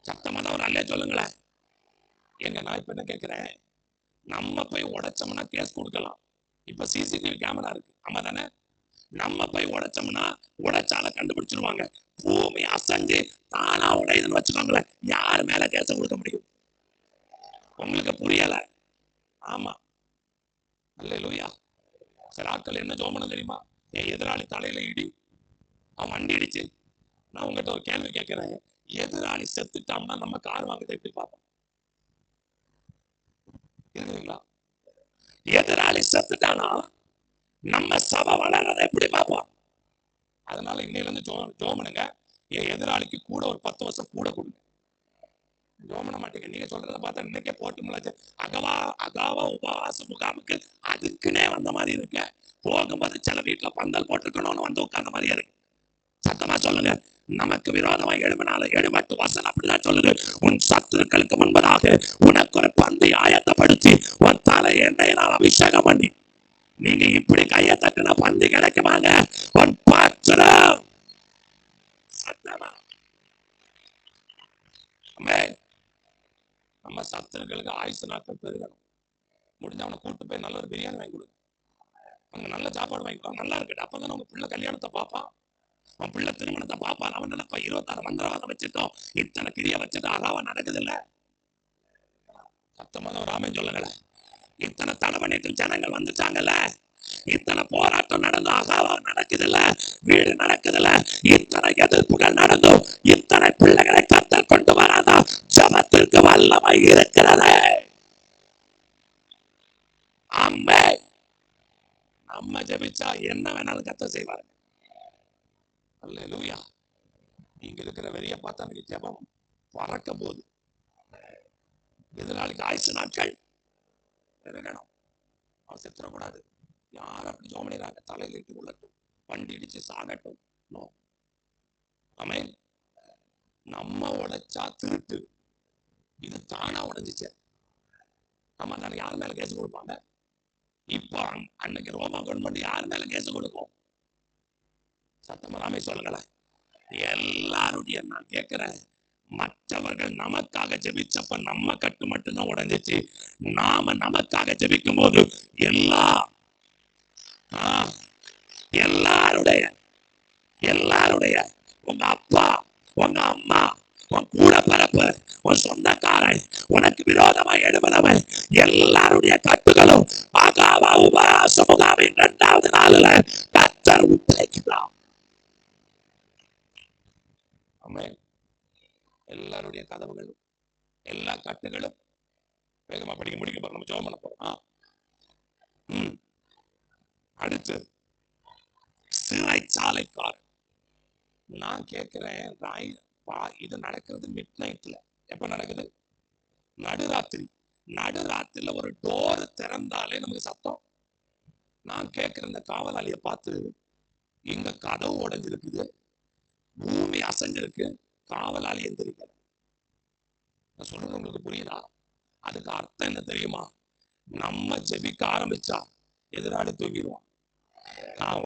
Speaker 1: சத்தமா தான் ஒரு அல்லே சொல்லுங்களேன். எங்க நான் இப்ப என்ன கேட்கிறேன், நம்ம போய் உடைச்சோம்னா கேஸ் கொடுக்கலாம். இப்ப சிசிடிவி கேமரா இருக்கு, ஆமா தானே? நம்ம போய் உடைச்சோம்னா உடைச்சால கண்டுபிடிச்சிருவாங்க. பூமி அசைஞ்சு தானா உடையுதுன்னு வச்சுக்கோங்களேன், யார் மேல கேச கொடுக்க முடியும்? உங்களுக்கு புரியல? ஆமா. அல்லேலூயா. சில ஆட்கள் என்ன ஜோமனம் தெரியுமா? என் எதிராளி தலையில இடி, அவன் வண்டி இடிச்சு. நான் உங்ககிட்ட ஒரு கேள்வி கேட்கிறேன், எதிராளி செத்துட்டான்னா நம்ம கார் வாங்குறதை எப்படி பார்ப்போம்? இருக்குங்களா? எதிராளி செத்துட்டானா நம்ம சபை வளர்றதை எப்படி பார்ப்போம்? அதனால இன்னையில இருந்து ஜோமனுங்க, என் எதிராளிக்கு கூட ஒரு 10 வருஷம் கூட கொடுங்க. ஜோமன மாட்டீங்க. நீங்க சொல்றத பார்த்தா இன்னைக்கே போட்டு முளைச்சு அகாவா உபவாச முகாமுக்கு அதுக்குன்னே வந்த மாதிரி இருக்கு. போகும்போது சில வீட்டுல பந்தல் போட்டுக்கணும்னு வந்து உட்கார்ந்த மாதிரியே இருக்கு. சத்தமா சொல்லுங்க. நமக்கு விரோதமா எழும்பினால எழுமட்டு வசனம் அப்படிதான் சொல்லுது. உன் சத்துருக்களுக்கு முன்பதாக உனக்கு ஒரு பந்தை ஆயத்தப்படுத்தி உன் தலை எண்ணெயினால் அபிஷேகம் பண்ணி. நீங்க இப்படி கையை தட்டின பந்தி கிடைக்குமாங்க? உன் பாத்திரம். சத்தமா. நம்ம சத்துருக்களுக்கு ஆயுசு நாட்கள் பெருகணும். முடிஞ்ச அவனை கூட்டு போய் நல்ல ஒரு பிரியாணி வாங்கி கொடுங்க. அங்க நல்ல சாப்பாடு வாங்கி கொடுங்க. நல்லா இருக்கு. அப்பதான் உங்க பிள்ளை கல்யாணத்தை பார்ப்பான், அவன் பிள்ளை திருமணத்தை பார்ப்பான். அவன் நினைப்பா 26 மந்திரவாதம் வச்சுட்டோம், இத்தனை கிரியை வச்சுட்டு அகாவா நடக்குது இல்ல. சத்தமாக ஒரு ஆமென் சொல்லுங்களேன். இத்தனை தடை பண்ணிட்டு ஜனங்கள் வந்துட்டாங்கல்ல, இத்தனை போராட்டம் நடந்து அகாவா நடக்குது இல்ல, வீடு நடக்குது இல்ல, இத்தனை எதிர்ப்புகள் நடந்தும் இத்தனை பிள்ளைகளை கத்தர் கொண்டு வராதா? ஜபத்திற்கு வல்லமை இருக்கிறது. அம்மே நம்ம ஜெபிச்சா என்ன வேணாலும் கத்தர் செய்வாரு. அல்லேலூயா. இங்க இருக்கிற வெறிய பார்த்தா எனக்கு ஜெபம் பறக்க போகுது. எதிராளிக்கு ஆயுசு நாட்கள் பெருகணும். அவன் செத்துறக்கூடாது. யார் அப்படி ஜெபம் பண்ணிடுறாங்க? தலையில இட்டு உள்ளட்டும், வண்டி இடிச்சு சாகட்டும். நோ. ஆமென். நம்ம உடைச்சா திருட்டு, இது தானா உடைஞ்சிச்சு. நம்ம தானே யார் மேல கேஸ் கொடுப்பாங்க? இப்போ அன்னைக்கு ரோமா கவர்மெண்ட் யார் மேல கேஸ் கொடுக்கும்? சத்தமராமே சொல்லுங்களேன். எல்லாருடைய நான் கேட்கிறேன், மற்றவர்கள் நமக்காக ஜெபிச்சப்ப நம்ம கட்டு மட்டும்தான் உடைஞ்சிச்சு. நாம நமக்காக ஜெபிக்கும் போது எல்லாருடைய உங்க அப்பா உங்க அம்மா, உன் கூட பிறப்பு, உன் சொந்தக்காரன், உனக்கு விரோதமா எழுபனவன், எல்லாருடைய கட்டுகளும் ஆகாவா உபவாச முகாமின் 2வது நாளில் கர்த்தர் உடைக்கிறார். ஆமென். எல்லாருடைய கதவுகளும் எல்லா கட்டுகளும் வேகமா படிக்க முடிக்க போறோம். நம்ம ஜெபம் பண்ண போறோம். அடுத்து சிறைச்சாலைக்காரன். நான் கேட்கிறேன், இது நடக்கிறது மிட் நைட்ல. எப்ப நடக்குது? நடுராத்திரி. நடுராத்திரில ஒரு டோர் திறந்தாலே நமக்கு சத்தம். நான் கேட்கிற இந்த காவலாளியை பார்த்து, இங்க கதவு உடைஞ்சிருக்குது, பூமி அசைஞ்சிருக்கு, காவலாளி எந்திரிக்கிற. நான் சொல்றது உங்களுக்கு புரியுதா? அதுக்கு அர்த்தம் என்ன தெரியுமா? நம்ம ஜெபிக்க ஆரம்பிச்சா எதிராளி தூங்கிடுவான்.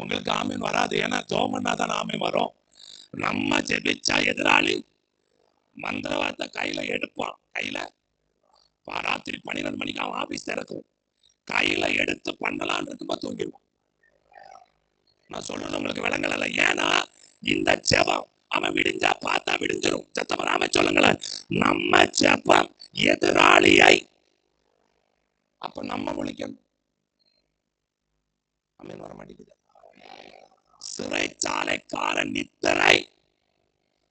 Speaker 1: உங்களுக்கு ஆமீன் வராது, ஏன்னா ஜோமன்னா தான் ஆமீன் வரும். நம்ம ஜெபிச்சா எதிராளி மந்திரவாதத்தை கையில எடுப்பான். கையில ராத்திரி 12 மணிக்கு அவன் ஆபீஸ் திறக்கும், கையில எடுத்து பண்ணலாம் இருக்கும்போது தூங்கிடுவான். நான் சொல்றது உங்களுக்கு விளங்கல. ஏன்னா இந்த ஜெபம் அவன் விடிஞ்சா பார்த்தா விடிஞ்சிரும். சத்தமராம சொல்லுங்களேன். நம்ம ஜெபம் எதிராளியை, அப்ப நம்ம முழிக்கணும். அமீன் வர மாட்டேங்குது. சிறைச்சாலைக்காரன் நித்திரை.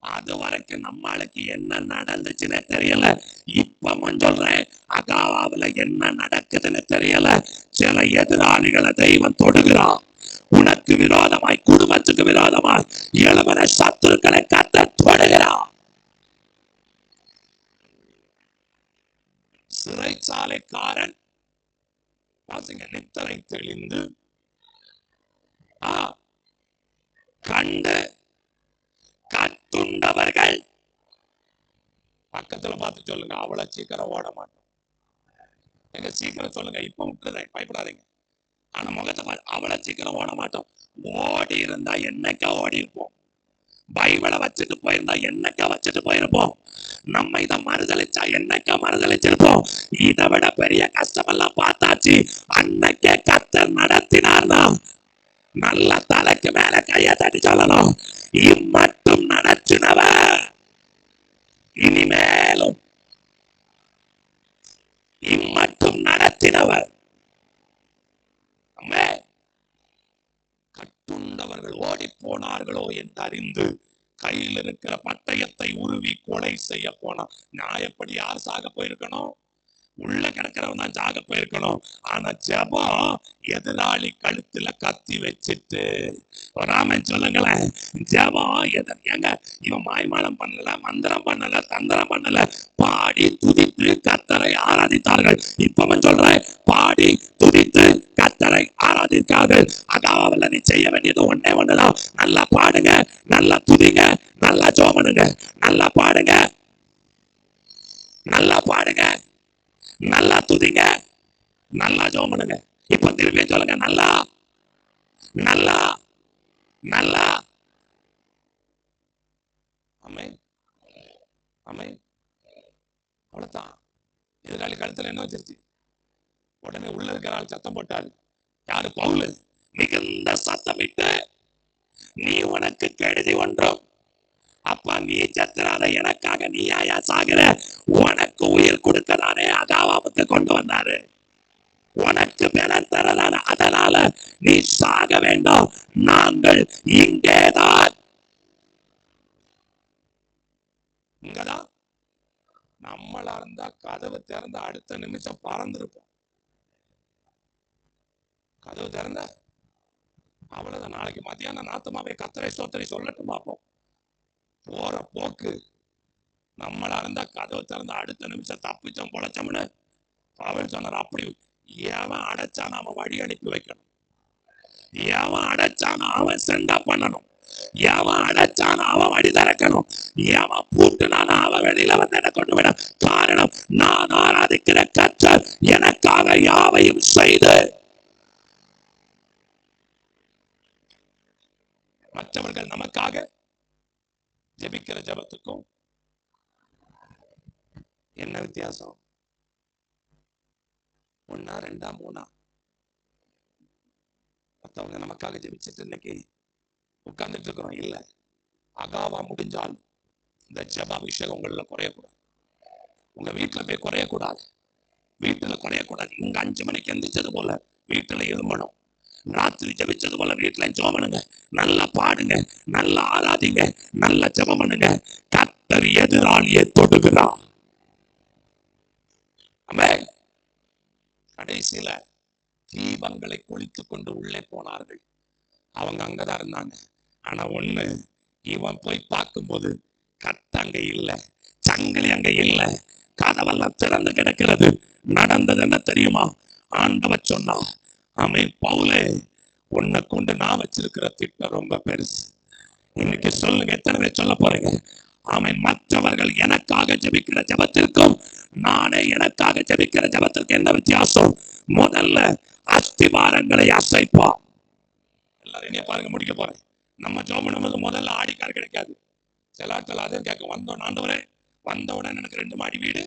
Speaker 1: அது வரைக்கும் நம்மளுக்கு என்ன நடந்துச்சுன்னு தெரியல. இப்ப சொல்றேன், அகாவாவுல என்ன நடக்குதுன்னு தெரியல. சில எதிராளிகளை தெய்வம் தொடுகிறான். உனக்கு விரோதமாய், குடும்பத்துக்கு விரோதமாய் எழுபன சத்துருக்களை கர்த்தர் தொடுகிறான். சிறைச்சாலைக்காரன் நித்திரை தெளிந்து கண்டு கட்டுண்டவர்கள். பக்கத்துல பார்த்து சொல்லுங்க, அவ்வளவு சீக்கிரம் ஓட மாட்டோம். எங்க சீக்கிரம் சொல்லுங்க, இப்ப விட்டுறேன், பயப்படாதீங்க. ஆனா முகத்தை பார்த்து அவ்வளவு சீக்கிரம் ஓட மாட்டோம். ஓடி இருந்தா என்னைக்கா ஓடி இருப்போம். பைபிளை வச்சுட்டு போயிருந்தா என்னைக்கா வச்சுட்டு போயிருப்போம். நம்ம இதை மறுதளிச்சா என்னைக்கா மறுதளிச்சிருப்போம். இதை விட பெரிய கஷ்டம் எல்லாம் பார்த்தாச்சு. அன்னைக்கே கர்த்தர் நடத்தினார்னா நல்ல தலைக்கு மேல கைய தட்டி சொல்லணும், இம்மட்டும் நடத்தினவ இனிமேலும் இம்மட்டும் நடத்தினவர். கட்டுண்டவர்கள் ஓடி போனார்களோ என்று அறிந்து கையில் இருக்கிற பட்டயத்தை உருவி கொலை செய்ய போனான். நியாயப்படி யார் சாக போயிருக்கணும்? உள்ள கிடக்கிறவன் தான் சாக போயிருக்கணும். ஆனா ஜெபம் எதிராளி கழுத்துல கத்தி வச்சுட்டு, ராமன் சொல்லுங்களேன், ஜெபம் எங்க இவன் மாய்மாலம் பண்ணல, மந்திரம் பண்ணல, தந்திரம் பண்ணல, பாடி துதித்து கர்த்தரை ஆராதித்தார்கள். இப்ப சொல்றேன், பாடி துதித்து கர்த்தரை ஆராதித்தார்கள். அகாவாவில் நீ செய்ய வேண்டியது ஒன்னே ஒண்ணுதான். நல்லா பாடுங்க, நல்லா துதிங்க, நல்லா ஜெபம், நல்லா பாடுங்க, நல்லா பாடுங்க, நல்லா துதிங்க, நல்லா ஜெபம் பண்ணுங்க. இப்ப திருப்பி சொல்லுங்க, நல்லா நல்லா நல்லா. ஆமென் ஆமென். அவ்வளவுதான். எதிராளி கழுத்துல என்ன வச்சிருச்சு? உடனே உள்ள இருக்கிற ஆள் சத்தம் போட்டாரு. யாரு? பவுல். மிகுந்த சத்தமிட்டு, நீ உனக்கு கெடுதி ஒன்றும், அப்பா நீ சத்திராத, எனக்காக நீ ஆயா சாகிற? உனக்கு உயிர் கொடுக்கதானே அகாவாவுக்கு கொண்டு வந்தாரு, உனக்கு பலன் தரதான, அதனால நீ சாக வேண்டும். நாங்கள் இங்கேதான், இங்கதான். நம்மளா இருந்தா கதவு திறந்த அடுத்த நிமிஷம் பறந்திருப்போம். கதவு திறந்த அவ்வளவுதான். நாளைக்கு மத்தியானம் நாத்துமாவே கத்தரை சோத்தரை சொல்லட்டும் பார்ப்போம். போற போக்கு. நம்மளா இருந்தா கதவு திறந்த அடுத்த நிமிஷம் தப்பிச்சோம் பொழைச்சோம்னு அவன் சொன்னார். அப்படி எவன் அடைச்சா நாம வழி அனுப்பி வைக்கணும், எவன் அடைச்சான அவன் செண்டா பண்ணணும், எவன் அடைச்சான அவன் வழி திறக்கணும், எவன் பூட்டுனான அவன் வெளியில வந்து என்ன கொண்டு விட. காரணம், நான் ஆராதிக்கிற கர்த்தர் எனக்காக யாவையும் செய்து, மற்றவர்கள் நமக்காக ஜெபிக்கிற ஜெபத்துக்கும் என்ன வித்தியாசம்? ஒன்னா ரெண்டா மூணா? மற்றவங்க நமக்காக ஜெபிச்சுட்டு இன்னைக்கு உட்கார்ந்துட்டு இருக்கிறோம் இல்ல. அகாவா முடிஞ்சால் இந்த ஜெப அபிஷேகம் உங்கள குறையக்கூடாது. உங்க வீட்டுல போய் குறையக்கூடாது. வீட்டுல குறையக்கூடாது. இங்க 5 மணிக்கு எந்திரிச்சது போல வீட்டுல எழும்பணும். ராத்திரி ஜெபிச்சது போல வீட்டுல ஜெபம் பண்ணுங்க. நல்லா பாடுங்க, நல்லா ஆராதிங்க, நல்லா ஜெபம் பண்ணுங்க. கர்த்தர் எதிராளியை தொடுகிறார். ஆமென். கடைசியில தீபங்களை கொளுத்திக் கொண்டு உள்ளே போனார்கள். அவங்க அங்கதான் இருந்தாங்க. ஆனா ஒண்ணு, இவன் போய் பார்க்கும்போது கத்த அங்க இல்ல, சங்கிலி அங்க இல்ல, கதவெல்லாம் திறந்து கிடக்கிறது. நடந்தது என்ன தெரியுமா? ஆண்டவர் சொன்னா, ஆமென், பவுலே, உன்னை கொண்டு நான் வச்சிருக்கிற திட்டம் ரொம்ப பெருசு. இன்னைக்கு சொல்லுங்க, எத்தனை பேர் சொல்ல போறீங்க? ஆமென். மற்றவர்கள் எனக்காக ஜெபிக்கிற ஜெபத்திற்கும் நானே எனக்காக ஜெபிக்கிற ஜெபத்திற்கு என்ன வித்தியாசம்? முதல்ல அஸ்திபாரங்களை அசைப்பா. எல்லாரும் என்ன பாருங்க, முடிக்க போறேன். நம்ம ஜெபம் பண்ணும்போது முதல்ல ஆடிக்கார் கிடைக்காது. சில ஆட்கள் அதை கேட்க வந்தோம், ஆண்டவரே, வந்த உடனே எனக்கு 2 மாடி வீடு,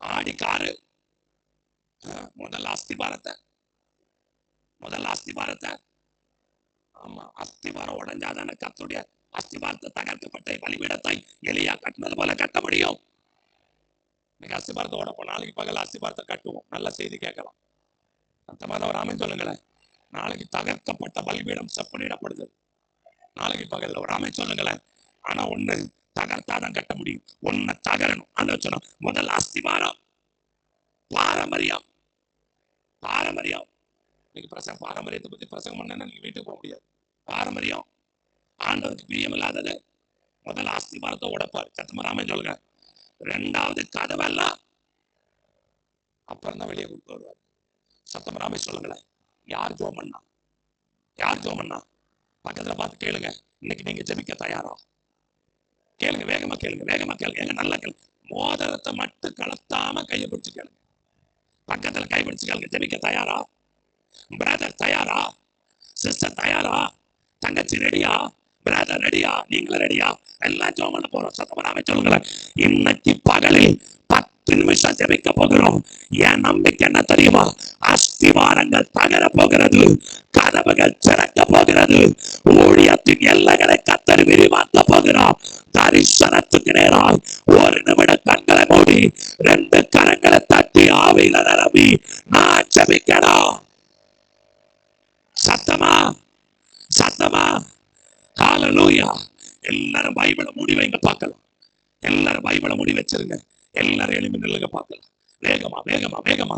Speaker 1: ஆடி காரு. முதல்ல அஸ்திபாரத்தை, முதல்ல அஸ்திபாரத்தை. ஆமா, அஸ்திபாரம் உடைஞ்சாதான கர்த்தருடைய அஸ்திபாரத்தை தகர்க்கப்பட்ட பலிபீடத்தை எலியா கட்டினது போல கட்ட முடியும். நீங்க அஸ்திபாரத்தை உடைப்போம், நாளைக்கு பகல் அஸ்திபாரத்தை கட்டுவோம். நல்ல செய்தி கேட்கலாம். அர்த்தமாக ஒரு ஆமென் சொல்லுங்களேன். நாளைக்கு தகர்க்கப்பட்ட பலிபீடம் செப்பனிடப்படுது. நாளைக்கு பகல்ல ஒரு ஆமென் சொல்லுங்களேன். ஆனா ஒண்ணு, தகர்த்தாதான் கட்ட முடியும். ஒன்ன தகரணும். ஆண்டவர் சொன்னா, முதல் அஸ்திபாரம் பாரம்பரியம். பாரம்பரியம். நீங்க பாரம்பரியத்தை பத்தி பிரசங்கம் பண்ணா நீங்க வீட்டுக்கு போக முடியாது. பாரம்பரியம் ஆண்டவருக்கு பிரியமில்லாதது. முதல்ல அஸ்திபாரத்தை உடைப்பார். சத்தமராம சொல்லுங்க. 2வது கதவெல்லாம் அப்புறம் தான் வெளியே கொண்டு வருவார். சத்தமராம சொல்லுங்களேன். யார் ஜெபம் பண்ணா? யார் ஜெபம் பண்ணா? பக்கத்துல பார்த்து கேளுங்க. இன்னைக்கு நீங்க ஜெபிக்க தயாரா? கேளுங்க, வேகமா கேளுங்க, வேகமா கேளுங்க. எங்க நல்லா கேளுங்க. மோதிரத்தை மட்டும் கலத்தாம கையை பிடிச்சு கேளுங்க. பக்கத்துல கை பிடிச்சு கேளுங்க. ஜெபிக்க தயாரா? பிரதர் தயாரா? சிஸ்டர் தயாரா? தங்கச்சி ரெடியா? பிரதர் ரெடியா? நீங்களும் ரெடியா? எல்லாம் ஜெபம் பண்ண போறோம். சத்தமராம சொல்லுங்களேன். இன்னைக்கு பகலில் 10 நிமிஷம் ஜெபிக்க போகிறோம். என் நம்பிக்கை என்ன தெரியுமா? அஸ்திவாரங்கள் தகர போகிறது, கதவுகள் திறக்க போகிறது, ஊழியத்தின் எல்லைகளை கர்த்தர் விரிவாக்க போகிறார். தரிசனத்துக்கு நேராய் 1 நிமிடம் கண்களை மூடி 2 கரங்களை தட்டி ஆவியில நிரம்பி நான் ஜெபிக்கணும். சத்தமா, சத்தமா. ஹalleluya. எல்லாரும் பைபிளை மூடி வைங்க பார்க்கலாம். எல்லாரும் பைபிளை மூடி வச்சிருங்க. எல்லாரும் எழுப்பி நில்லுங்க பார்க்கலாம். வேகமா, வேகமா, வேகமா.